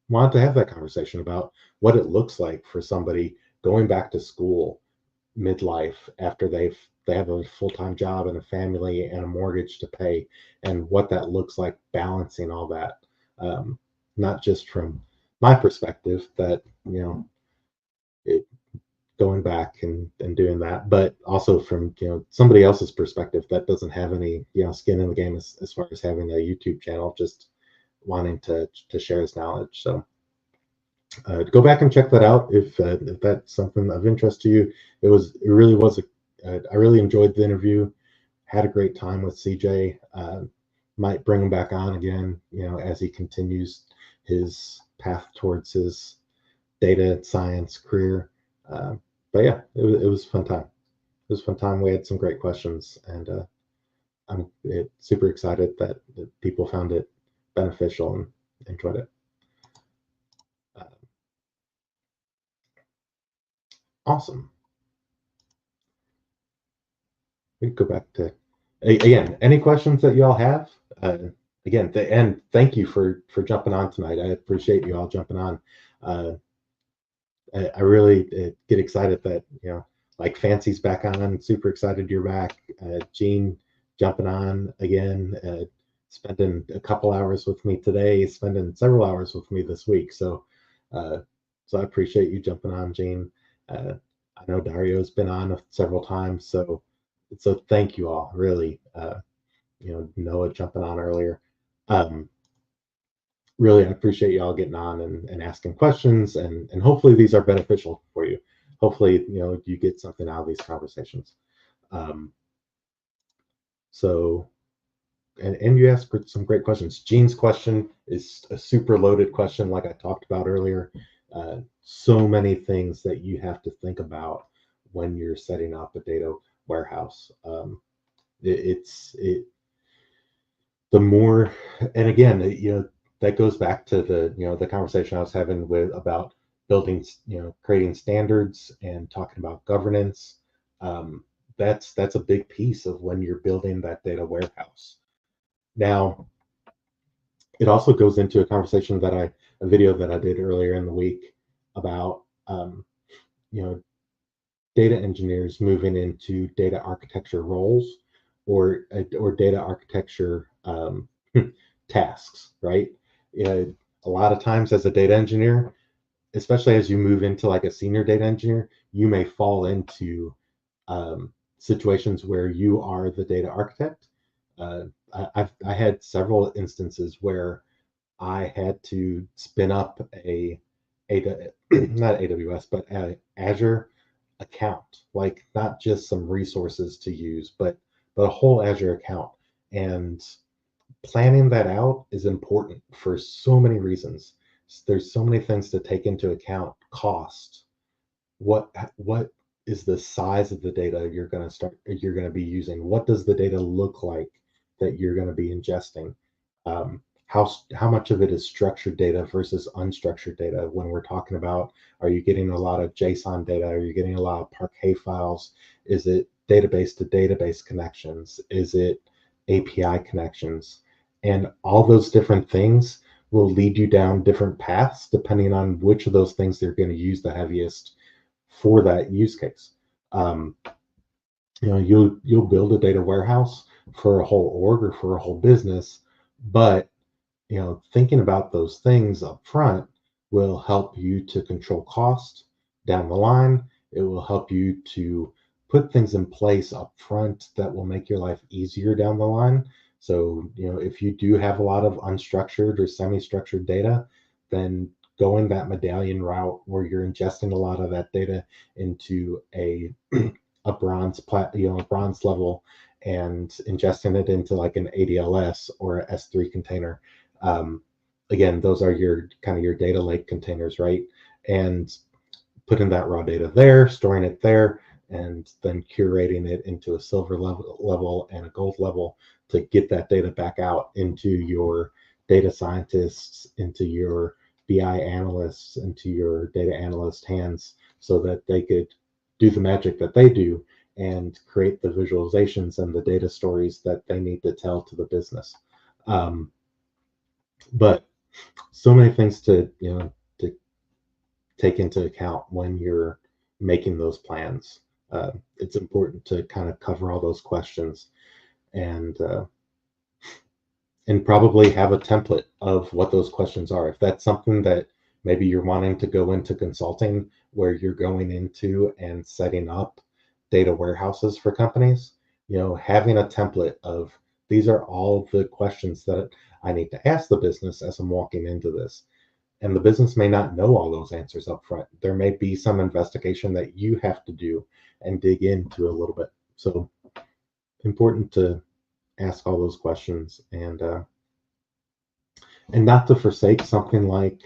wanted to have that conversation about what it looks like for somebody going back to school midlife after they have a full-time job and a family and a mortgage to pay, and what that looks like balancing all that, um, not just from my perspective that it, going back and doing that, but also from somebody else's perspective that doesn't have any skin in the game, as far as having a YouTube channel, just wanting to share his knowledge. So go back and check that out if that's something of interest to you. It really was I really enjoyed the interview. Had a great time with CJ. Might bring him back on again, as he continues his path towards his data science career. Uh, but yeah, it was a fun time. It was a fun time. We had some great questions, and I'm super excited that people found it beneficial and enjoyed it. Uh, awesome. We can go back to again. Any questions that y'all have? Again, and thank you for jumping on tonight. I appreciate you all jumping on. Uh, I really get excited that like Fancy's back on. Super excited you're back. Gene jumping on again. Spending a couple hours with me today. Spending several hours with me this week. Uh, so I appreciate you jumping on, Gene. I know Dario's been on several times. So thank you all. Really, Noah jumping on earlier. Um, really, I appreciate y'all getting on and asking questions, and hopefully these are beneficial for you. Hopefully, you get something out of these conversations. Um, so, and you asked some great questions. Gene's question is a super loaded question, like I talked about earlier. So many things that you have to think about when you're setting up a data warehouse. It the more, and again, that goes back to the conversation I was having with about building, creating standards and talking about governance. um, that's a big piece of when you're building that data warehouse. Now, it also goes into a video that I did earlier in the week about you know data engineers moving into data architecture roles, or data architecture tasks, right? A lot of times as a data engineer, especially as you move into like a senior data engineer, you may fall into situations where you are the data architect. I had several instances where I had to spin up not AWS, but Azure account, like not just some resources to use, but a whole Azure account. And planning that out is important for so many reasons. There's so many things to take into account: cost, what is the size of the data you're going to be using, what does the data look like that you're going to be ingesting, how much of it is structured data versus unstructured data. When we're talking about, are you getting a lot of JSON data, are you getting a lot of Parquet files, is it database to database connections, is it API connections? And all those different things will lead you down different paths depending on which of those things they're going to use the heaviest for that use case. Um, you'll build a data warehouse for a whole org or for a whole business, but thinking about those things up front will help you to control cost down the line. It will help you to put things in place up front that will make your life easier down the line. So, if you do have a lot of unstructured or semi-structured data, then going that medallion route where you're ingesting a lot of that data into a bronze level, and ingesting it into like an ADLS or a S3 container. um, Again, those are your kind of your data lake containers, right? And putting that raw data there, storing it there, and then curating it into a silver level and a gold level to get that data back out into your data scientists, into your BI analysts, into your data analyst hands, so that they could do the magic that they do and create the visualizations and the data stories that they need to tell to the business. Um, but so many things to take into account when you're making those plans. It's important to kind of cover all those questions, and probably have a template of what those questions are. If that's something that maybe you're wanting to go into consulting, where you're going into and setting up data warehouses for companies, having a template of, these are all the questions that I need to ask the business as I'm walking into this. And the business may not know all those answers up front. There may be some investigation that you have to do and dig into a little bit. So important to ask all those questions, and not to forsake something like,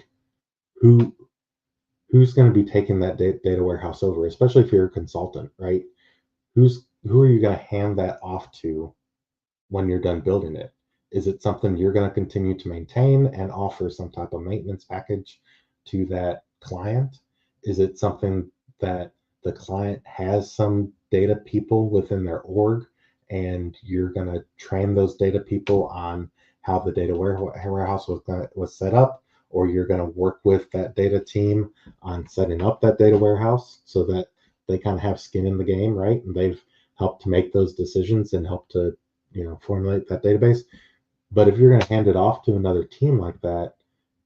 who who's going to be taking that data warehouse over, especially if you're a consultant, right? Who are you going to hand that off to when you're done building it? Is it something you're going to continue to maintain and offer some type of maintenance package to that client? Is it something that the client has some data people within their org and you're going to train those data people on how the data warehouse was set up, or you're going to work with that data team on setting up that data warehouse so that they kind of have skin in the game, right? And they've helped to make those decisions and help to formulate that database. But if you're going to hand it off to another team like that,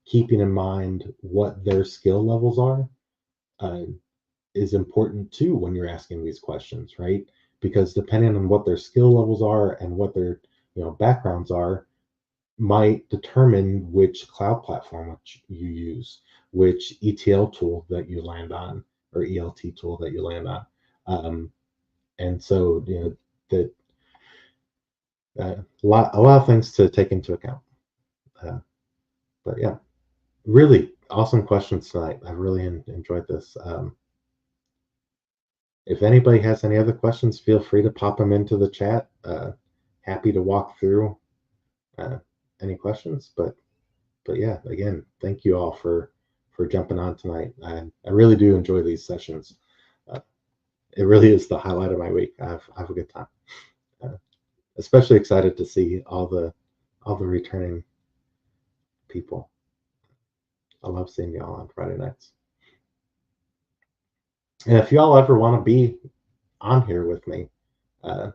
keeping in mind what their skill levels are uh, is important too when you're asking these questions, right? Because depending on what their skill levels are and what their backgrounds are, might determine which cloud platform which you use, which ETL tool that you land on, or ELT tool that you land on. And so, that a lot of things to take into account. Uh, but yeah, really awesome questions tonight. I really enjoyed this. If anybody has any other questions, feel free to pop them into the chat. Happy to walk through uh, any questions. But yeah, again, thank you all for jumping on tonight. I really do enjoy these sessions. Uh, it really is the highlight of my week. I have a good time. Uh, Especially excited to see all the returning people. I love seeing y'all on Friday nights. And if y'all ever want to be on here with me, uh,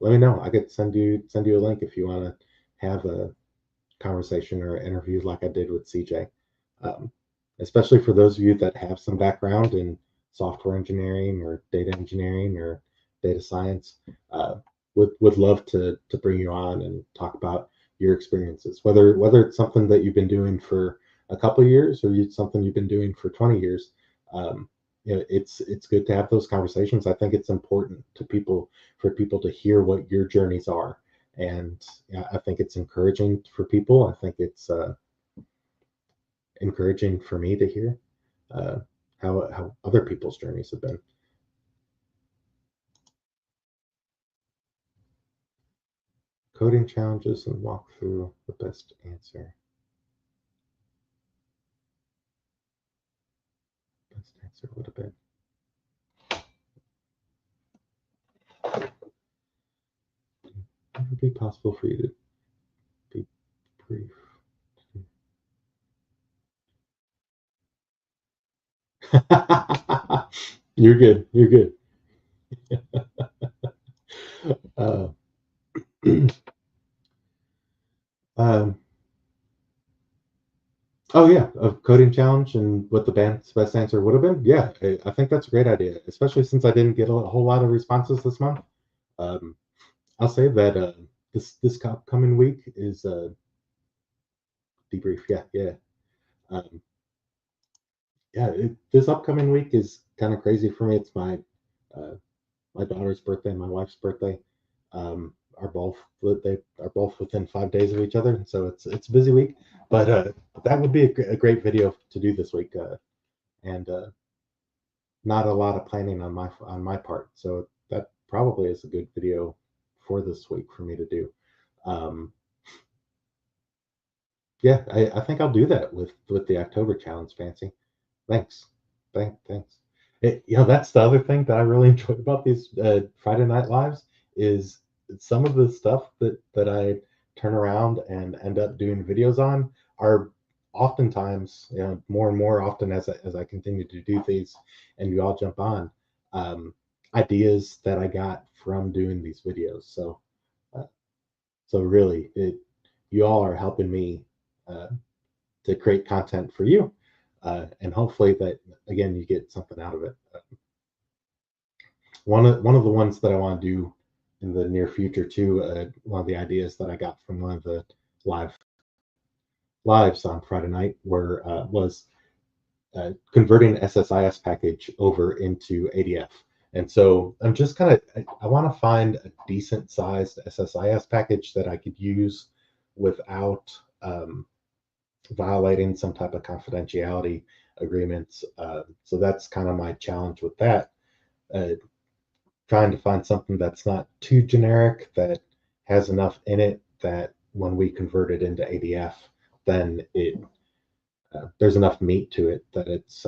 let me know. I could send you a link if you want to have a conversation or interview like I did with CJ. Um, Especially for those of you that have some background in software engineering or data engineering or data science, uh, would love to bring you on and talk about your experiences, whether it's something that you've been doing for a couple of years or something you've been doing for 20 years. Um, it's good to have those conversations. I think it's important for people to hear what your journeys are, and yeah, I think it's encouraging for people. I think it's encouraging for me to hear uh, how other people's journeys have been. Coding challenges and walk through the best answer. Best answer would have been. Would it be possible for you to be brief? You're good. You're good. Uh, um, oh yeah, a coding challenge and what the best answer would have been. Yeah, I think that's a great idea, especially since I didn't get a whole lot of responses this month. Um, I'll say that this coming week is debrief. Yeah, yeah, um, yeah. This upcoming week is kind of crazy for me. It's uh, my daughter's birthday and my wife's birthday. They are both within 5 days of each other, so it's a busy week. But that would be a great video to do this week, and not a lot of planning on my part. So that probably is a good video for this week for me to do. Um, yeah, I think I'll do that with the October challenge, Fancy. Thanks. Thanks. That's the other thing that I really enjoy about these Friday Night Lives is some of the stuff that I turn around and end up doing videos on are oftentimes, more and more often as I continue to do these and you all jump on, um, ideas that I got from doing these videos. Uh, so really, you all are helping me uh, to create content for you, and hopefully that again you get something out of it. One of the ones that I want to do in the near future too. One of the ideas that I got from one of the live lives on Friday night was converting SSIS package over into ADF. And so I'm just I want to find a decent sized SSIS package that I could use without violating some type of confidentiality agreements. So that's kind of my challenge with that. Uh, Trying to find something that's not too generic, that has enough in it that when we convert it into ADF, then it there's enough meat to it that it's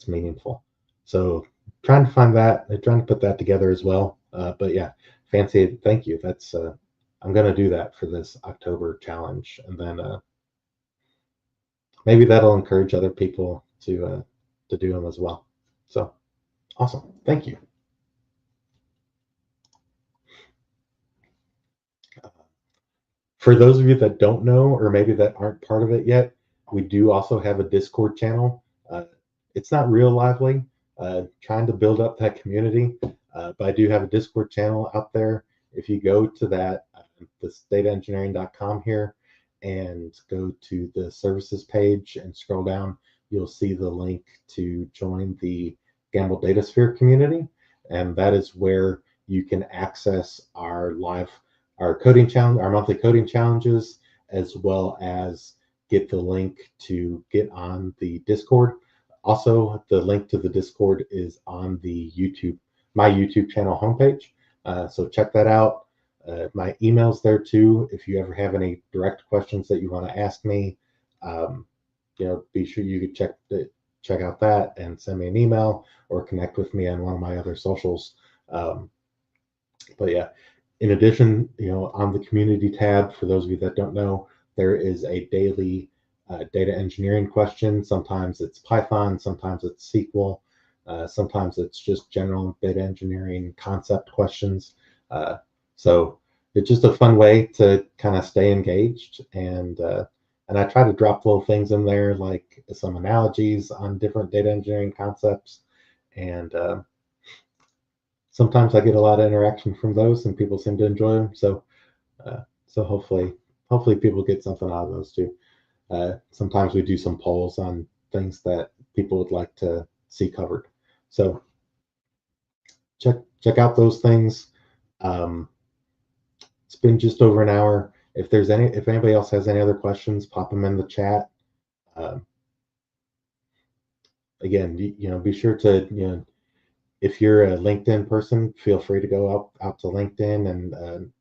meaningful. So trying to find that, trying to put that together as well. But yeah, fancy, thank you. That's I'm gonna do that for this October challenge, and then maybe that'll encourage other people to do them as well. So awesome, thank you. For those of you that don't know, or maybe that aren't part of it yet, we do also have a Discord channel. It's not real lively, trying to build up that community, but I do have a Discord channel out there. If you go to that, this dataengineering.com here, and go to the services page and scroll down, you'll see the link to join the Gambill DataSphere community, and that is where you can access our coding challenge, our monthly coding challenges, as well as get the link to get on the Discord. Also, the link to the Discord is on the my YouTube channel homepage. So check that out. My email's there too. If you ever have any direct questions that you want to ask me, um, be sure you could check out that and send me an email or connect with me on one of my other socials. Um, but yeah, in addition, on the community tab, for those of you that don't know, there is a daily data engineering question. Sometimes it's Python, sometimes it's SQL, sometimes it's just general data engineering concept questions. So it's just a fun way to kind of stay engaged, and I try to drop little things in there like some analogies on different data engineering concepts, and sometimes I get a lot of interaction from those, and people seem to enjoy them. So hopefully people get something out of those too. Sometimes we do some polls on things that people would like to see covered. So check out those things. Um, it's been just over an hour. If anybody else has any other questions, pop them in the chat. Um, Again, be sure to if you're a LinkedIn person, feel free to go out to LinkedIn and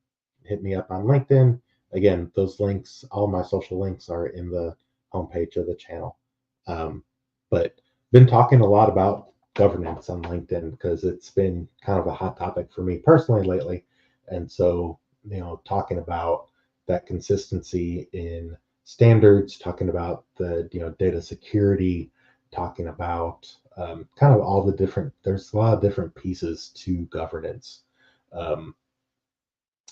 hit me up on LinkedIn. Again, those links, all my social links are in the homepage of the channel. But been talking a lot about governance on LinkedIn because it's been kind of a hot topic for me personally lately. And so, talking about that consistency in standards, talking about the, data security, talking about kind of all the different, there's a lot of different pieces to governance. Um,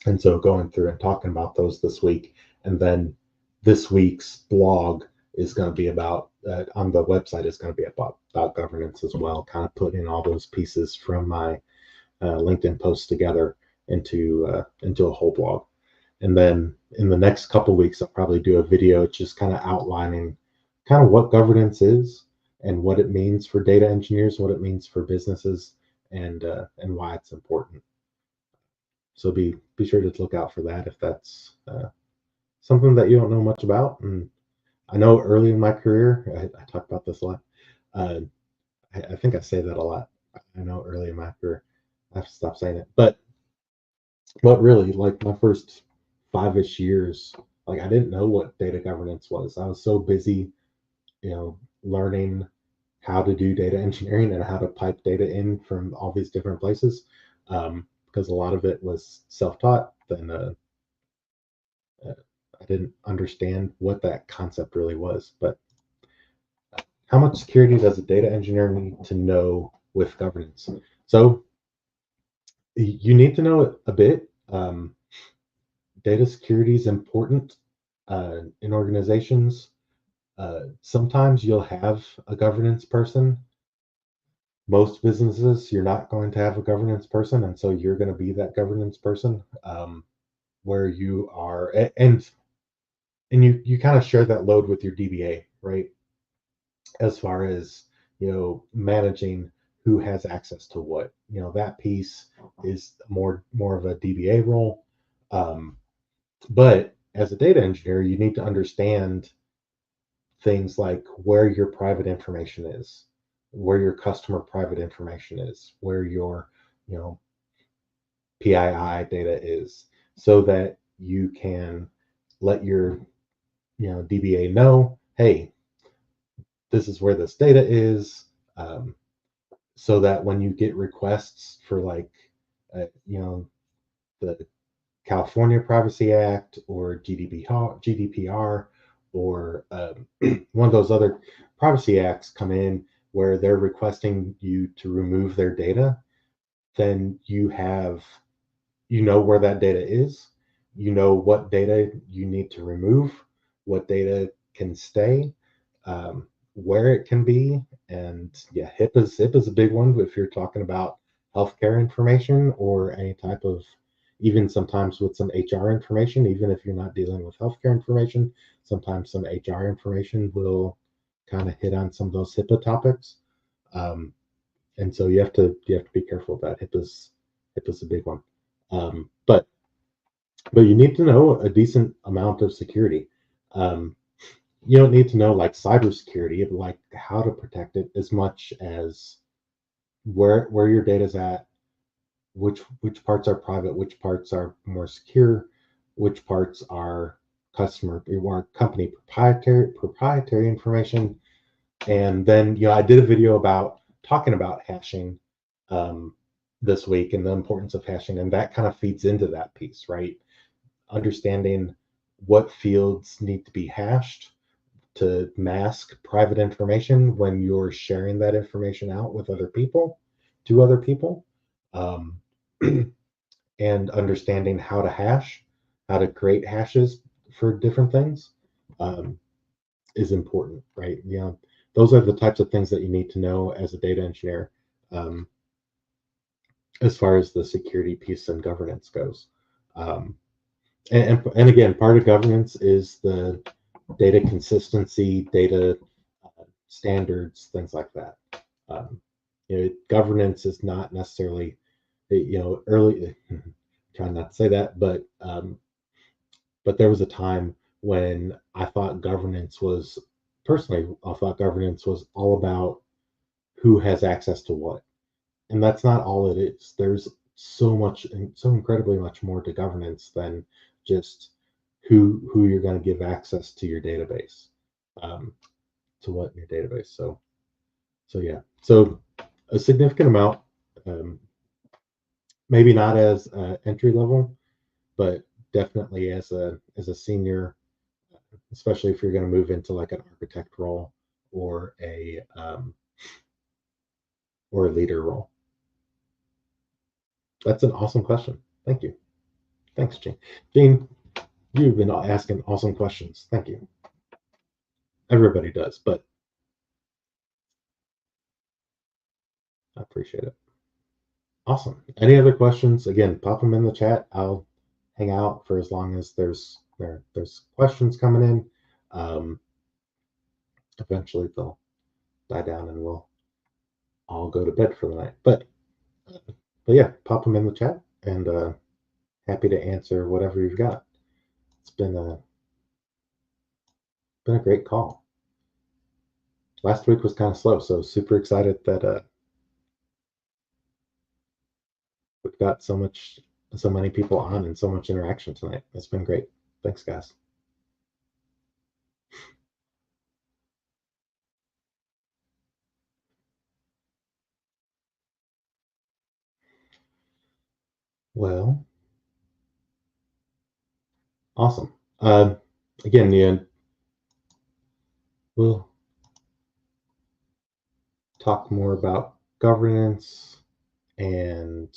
and so going through and talking about those this week. And then this week's blog is going to be about, on the website, is going to be about governance as well, kind of putting all those pieces from my LinkedIn posts together into a whole blog. And then in the next couple of weeks, I'll probably do a video just kind of outlining kind of what governance is and what it means for data engineers, what it means for businesses, and why it's important. So be sure to look out for that if that's something that you don't know much about. And I know early in my career, I talk about this a lot. Uh, I think I say that a lot. I know early in my career, I have to stop saying it. But really, like my first 5-ish years, like I didn't know what data governance was. I was so busy, learning how to do data engineering and how to pipe data in from all these different places, because a lot of it was self-taught. Then I didn't understand what that concept really was. But how much security does a data engineer need to know with governance? So you need to know it a bit. Data security is important in organizations. Sometimes you'll have a governance person. Most businesses, you're not going to have a governance person, and so you're going to be that governance person, where you are, and you kind of share that load with your DBA, right? As far as managing who has access to what, that piece is more of a DBA role. But as a data engineer, you need to understand things like where your private information is, where your customer private information is, where your, you know, PII data is, so that you can let your DBA know, hey, this is where this data is, so that when you get requests for like, the California Privacy Act or GDPR or one of those other privacy acts come in where they're requesting you to remove their data, then you know where that data is, you know what data you need to remove, what data can stay, where it can be, and yeah, HIPAA's a big one if you're talking about healthcare information or any type of, even sometimes with some HR information, even if you're not dealing with healthcare information, sometimes some HR information will kind of hit on some of those HIPAA topics. Um, and so you have to be careful about HIPAA's a big one. But you need to know a decent amount of security. Um, you don't need to know like cybersecurity, but like how to protect it as much as where your data's at, which parts are private, which parts are more secure, which parts are customer or company proprietary information. And then I did a video about talking about hashing um, this week and the importance of hashing, and that kind of feeds into that piece, right? Understanding what fields need to be hashed to mask private information when you're sharing that information out with other people, to other people, um, and understanding how to hash, how to create hashes for different things, um, is important, right? Those are the types of things that you need to know as a data engineer, um, as far as the security piece and governance goes. Um, and again, part of governance is the data consistency, data standards, things like that. Um, Governance is not necessarily, early. Trying not to say that, but there was a time when I thought governance was all about who has access to what, and that's not all it is. There's so much and so incredibly much more to governance than just who you're going to give access to your database, um, to what in your database. So yeah, so a significant amount, um, maybe not as entry level, but definitely as a senior, especially if you're going to move into like an architect role or a leader role. That's an awesome question. Thank you. Thanks, Gene. Gene, you've been asking awesome questions. Thank you. Everybody does, but I appreciate it. Awesome. Any other questions? Again, pop them in the chat. I'll hang out for as long as there's questions coming in. Eventually they'll die down and we'll all go to bed for the night. But yeah, pop them in the chat, and happy to answer whatever you've got. It's been a great call. Last week was kind of slow, so super excited that we've got so many people on and so much interaction tonight. It's been great. Thanks, guys. Well, awesome. Again, we'll talk more about governance and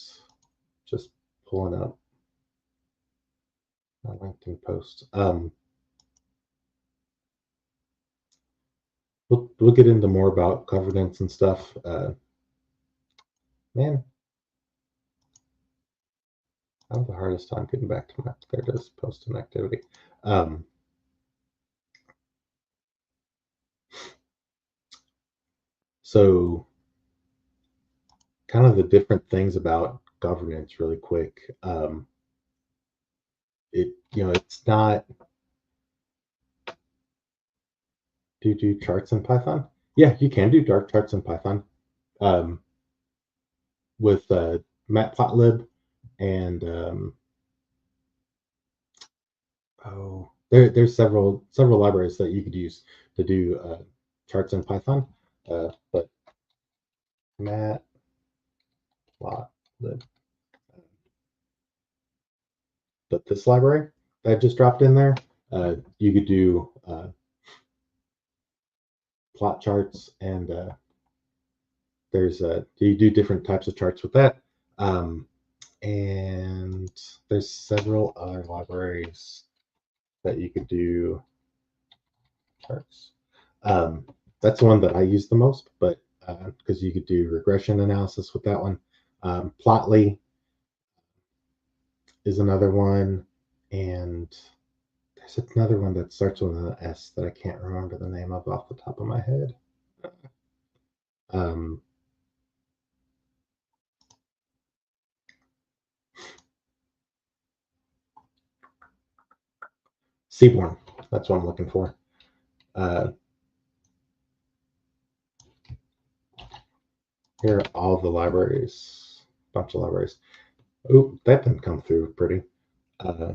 just pulling up my LinkedIn post. We'll get into more about governance and stuff. Man, I have the hardest time getting back to my, there it is, post an activity. So kind of the different things about governance really quick. It's not, do you do charts in Python? Yeah, you can do dark charts in Python, um, with Matplotlib. and there's several libraries that you could use to do charts in Python. But Matplotlib, but this library that I just dropped in there, you could do plot charts, and there's you do different types of charts with that. And there's several other libraries that you could do charts. That's the one that I use the most, but because you could do regression analysis with that one. Plotly is another one, and there's another one that starts with an S that I can't remember the name of off the top of my head. Um, Seaborn, that's what I'm looking for. Here are all the libraries, bunch of libraries. Oh, that didn't come through pretty. I'll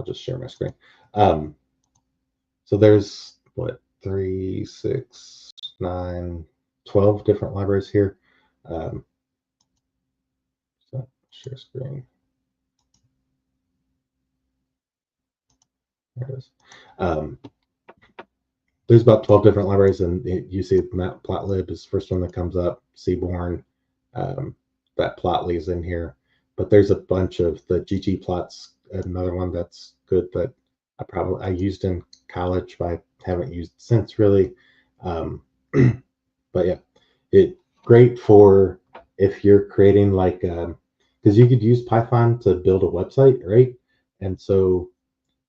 just share my screen. So there's what, 3, 6, 9, 12 different libraries here. So share screen. There it is. There's about 12 different libraries, and you see Matplotlib is the first one that comes up. Seaborn, that Plotly is in here, but there's a bunch of the ggplots. Another one that's good that I used in college, but I haven't used since really. But yeah, it great for if you're creating like because you could use Python to build a website, right? And so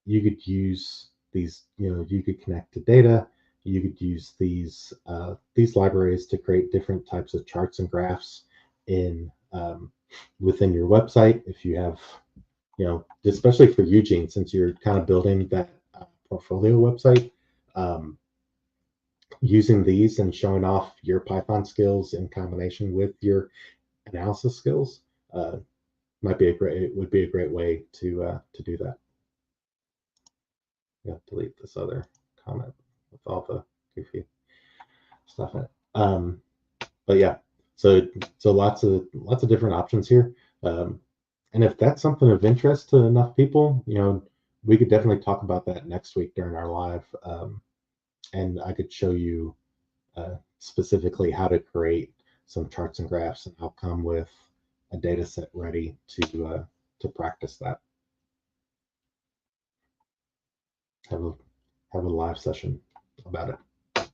you could use these, you could connect to data. You could use these libraries to create different types of charts and graphs in within your website. If you have, especially for Eugene, since you're kind of building that portfolio website, using these and showing off your Python skills in combination with your analysis skills would be a great way to do that. Yeah, delete this other comment with all the goofy stuff in it. But yeah, so lots of different options here. And if that's something of interest to enough people, we could definitely talk about that next week during our live. And I could show you specifically how to create some charts and graphs, and I'll come with a data set ready to practice that. Have a live session about it.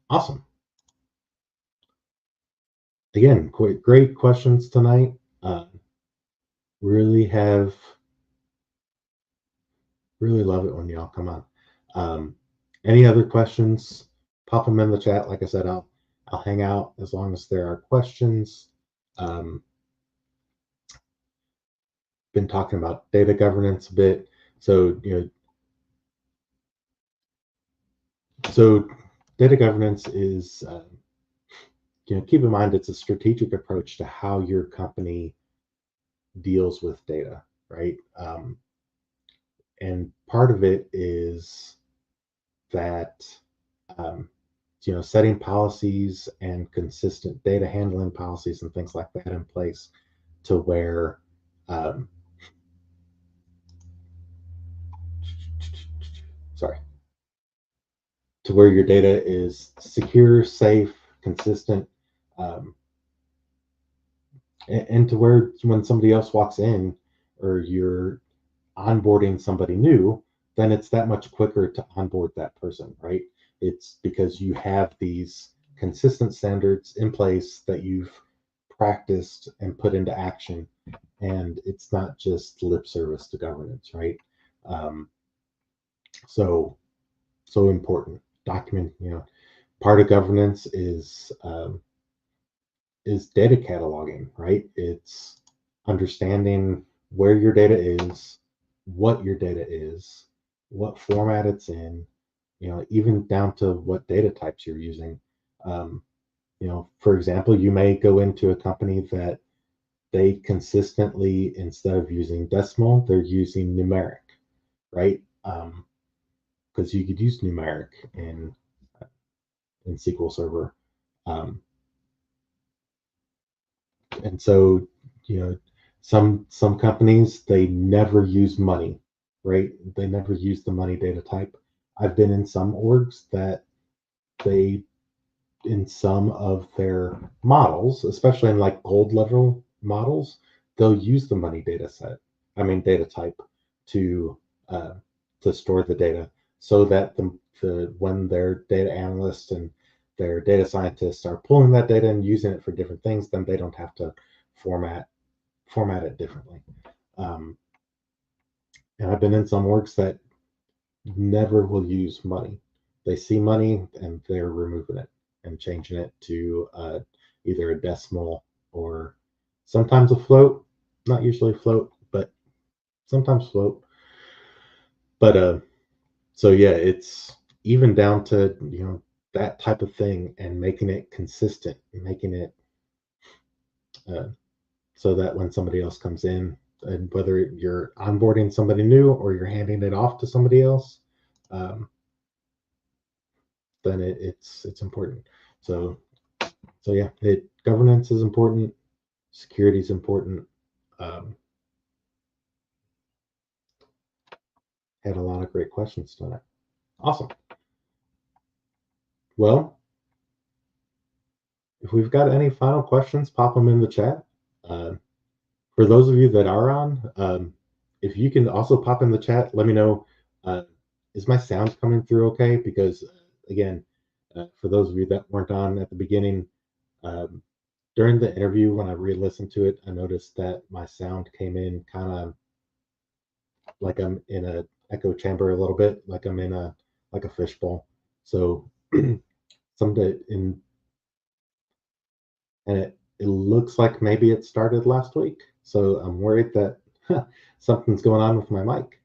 Awesome. Again, great questions tonight. Really love it when y'all come on. Any other questions? Pop them in the chat. Like I said, I'll hang out as long as there are questions. Been talking about data governance a bit. So so data governance is keep in mind it's a strategic approach to how your company deals with data, right? And part of it is that setting policies and consistent data handling policies and things like that in place to where sorry, to where your data is secure, safe, consistent, um, and to where when somebody else walks in or you're onboarding somebody new, then it's that much quicker to onboard that person, right? It's because you have these consistent standards in place that you've practiced and put into action, and it's not just lip service to governance, right? Um, so important. Document, part of governance is data cataloging, right? It's understanding where your data is, what your data is, what format it's in, even down to what data types you're using. Um, for example, you may go into a company that they consistently, instead of using decimal, they're using numeric, right? Because you could use numeric in SQL Server. Um, and so, you know, some companies they never use money, right? They never use the money data type. I've been in some orgs that they in some of their models, especially in like gold level models, they'll use the money data set. I mean data type to uh, to store the data so that the when their data analysts and their data scientists are pulling that data and using it for different things, then they don't have to format format it differently. Um, and I've been in some orgs that never will use money. They see money and they're removing it and changing it to either a decimal or sometimes a float, not usually float, but sometimes float. But so yeah, it's even down to that type of thing and making it consistent, making it uh, so that when somebody else comes in, and whether you're onboarding somebody new or you're handing it off to somebody else, um, then it's important. So yeah, governance is important, security is important. Um, had a lot of great questions tonight. Awesome. Well, if we've got any final questions, pop them in the chat. Uh, for those of you that are on, if you can also pop in the chat, let me know. Uh, is my sound coming through okay? Because again, for those of you that weren't on at the beginning, um, during the interview when I re-listened to it, I noticed that my sound came in kind of like I'm in a echo chamber a little bit, like I'm in a like a fishbowl. So someday in and it looks like maybe it started last week. So I'm worried that something's going on with my mic.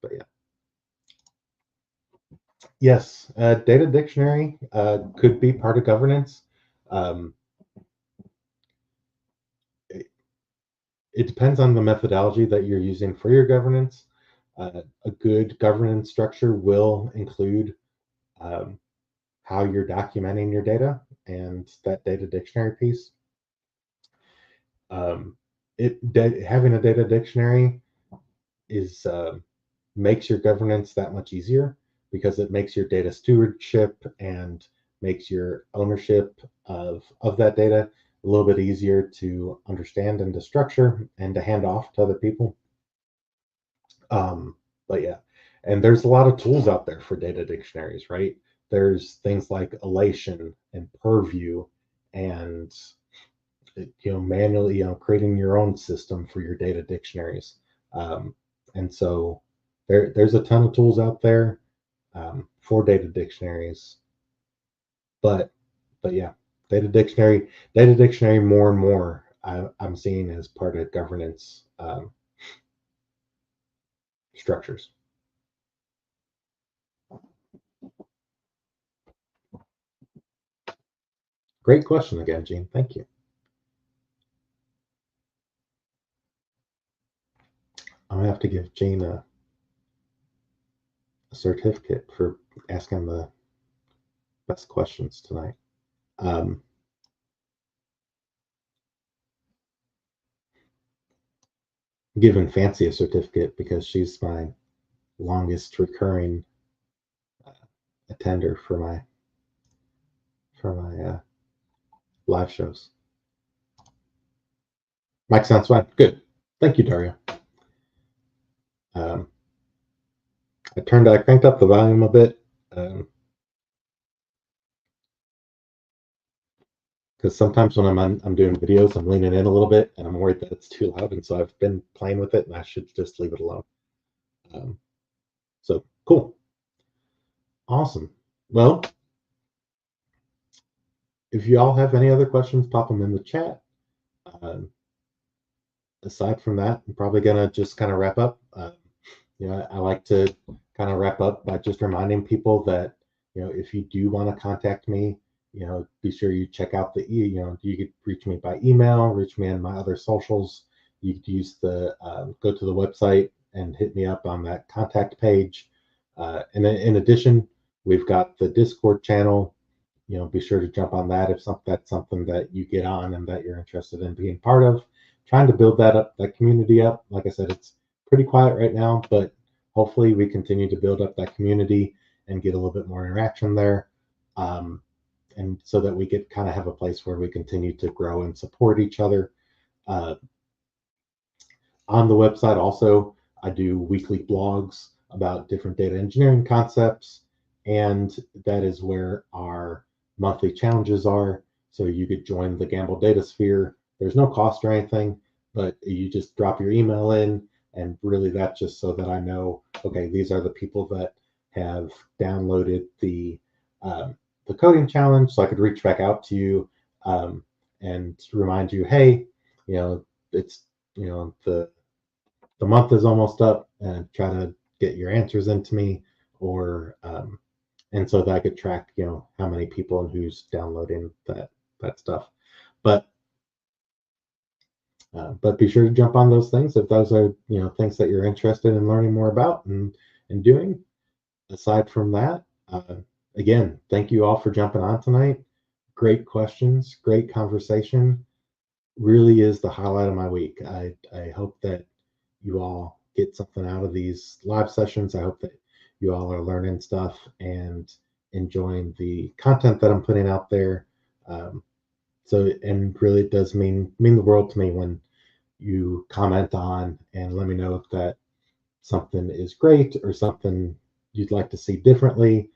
But yeah. Yes, data dictionary could be part of governance. Um, it, it depends on the methodology that you're using for your governance. A good governance structure will include um, how you're documenting your data and that data dictionary piece. Um, having a data dictionary is makes your governance that much easier because it makes your data stewardship and makes your ownership of that data a little bit easier to understand and to structure and to hand off to other people. But yeah, and there's a lot of tools out there for data dictionaries, right? There's things like Elation and Purview and manually creating your own system for your data dictionaries. And so there's a ton of tools out there for data dictionaries, but yeah, data dictionary more and more I'm seeing as part of governance structures. Great question again, Gene. Thank you. I'm gonna have to give Gene a certificate for asking the best questions tonight. Um, giving Fancy a certificate because she's my longest recurring attender for my live shows. Mike sounds fine. Good. Thank you, Dario. Um, I cranked up the volume a bit because sometimes when I'm doing videos, I'm leaning in a little bit and I'm worried that it's too loud, and so I've been playing with it, and I should just leave it alone. So cool, awesome. Well, if you all have any other questions, pop them in the chat. Um, aside from that, I'm probably gonna just kind of wrap up. I like to kind of wrap up by just reminding people that, if you do want to contact me, be sure you check out you could reach me by email, reach me on my other socials. You could use go to the website and hit me up on that contact page. And in addition, we've got the Discord channel. Be sure to jump on that if that's something that you get on and that you're interested in being part of. Trying to build that community up. Like I said, it's pretty quiet right now, but hopefully we continue to build up that community and get a little bit more interaction there. Um, and so that we get kind of have a place where we continue to grow and support each other. Uh, on the website, also, I do weekly blogs about different data engineering concepts, and that is where our monthly challenges are. So you could join the Gambill Data Sphere. There's no cost or anything, but you just drop your email in, and really that's just so that I know, okay, these are the people that have downloaded the coding challenge, so I could reach back out to you and remind you, hey, it's the month is almost up, and try to get your answers into me, or and so that I could track how many people and who's downloading that stuff. But but be sure to jump on those things if those are things that you're interested in learning more about and doing. Aside from that, again, thank you all for jumping on tonight. Great questions, great conversation. Really is the highlight of my week. I hope that you all get something out of these live sessions. I hope that you all are learning stuff and enjoying the content that I'm putting out there. Um, and really it does mean the world to me when you comment on and let me know if that something is great or something you'd like to see differently.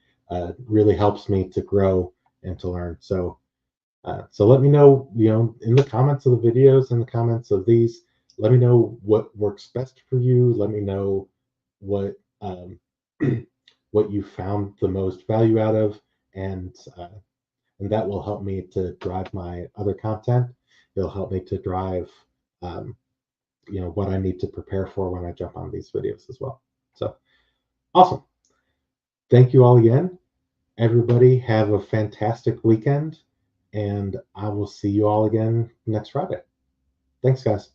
Really helps me to grow and to learn. So let me know, in the comments of the videos, in the comments of these, let me know what works best for you. Let me know what what you found the most value out of, and that will help me to drive my other content. It'll help me to drive, um, what I need to prepare for when I jump on these videos as well. So awesome! Thank you all again. Everybody have a fantastic weekend, and I will see you all again next Friday. Thanks, guys.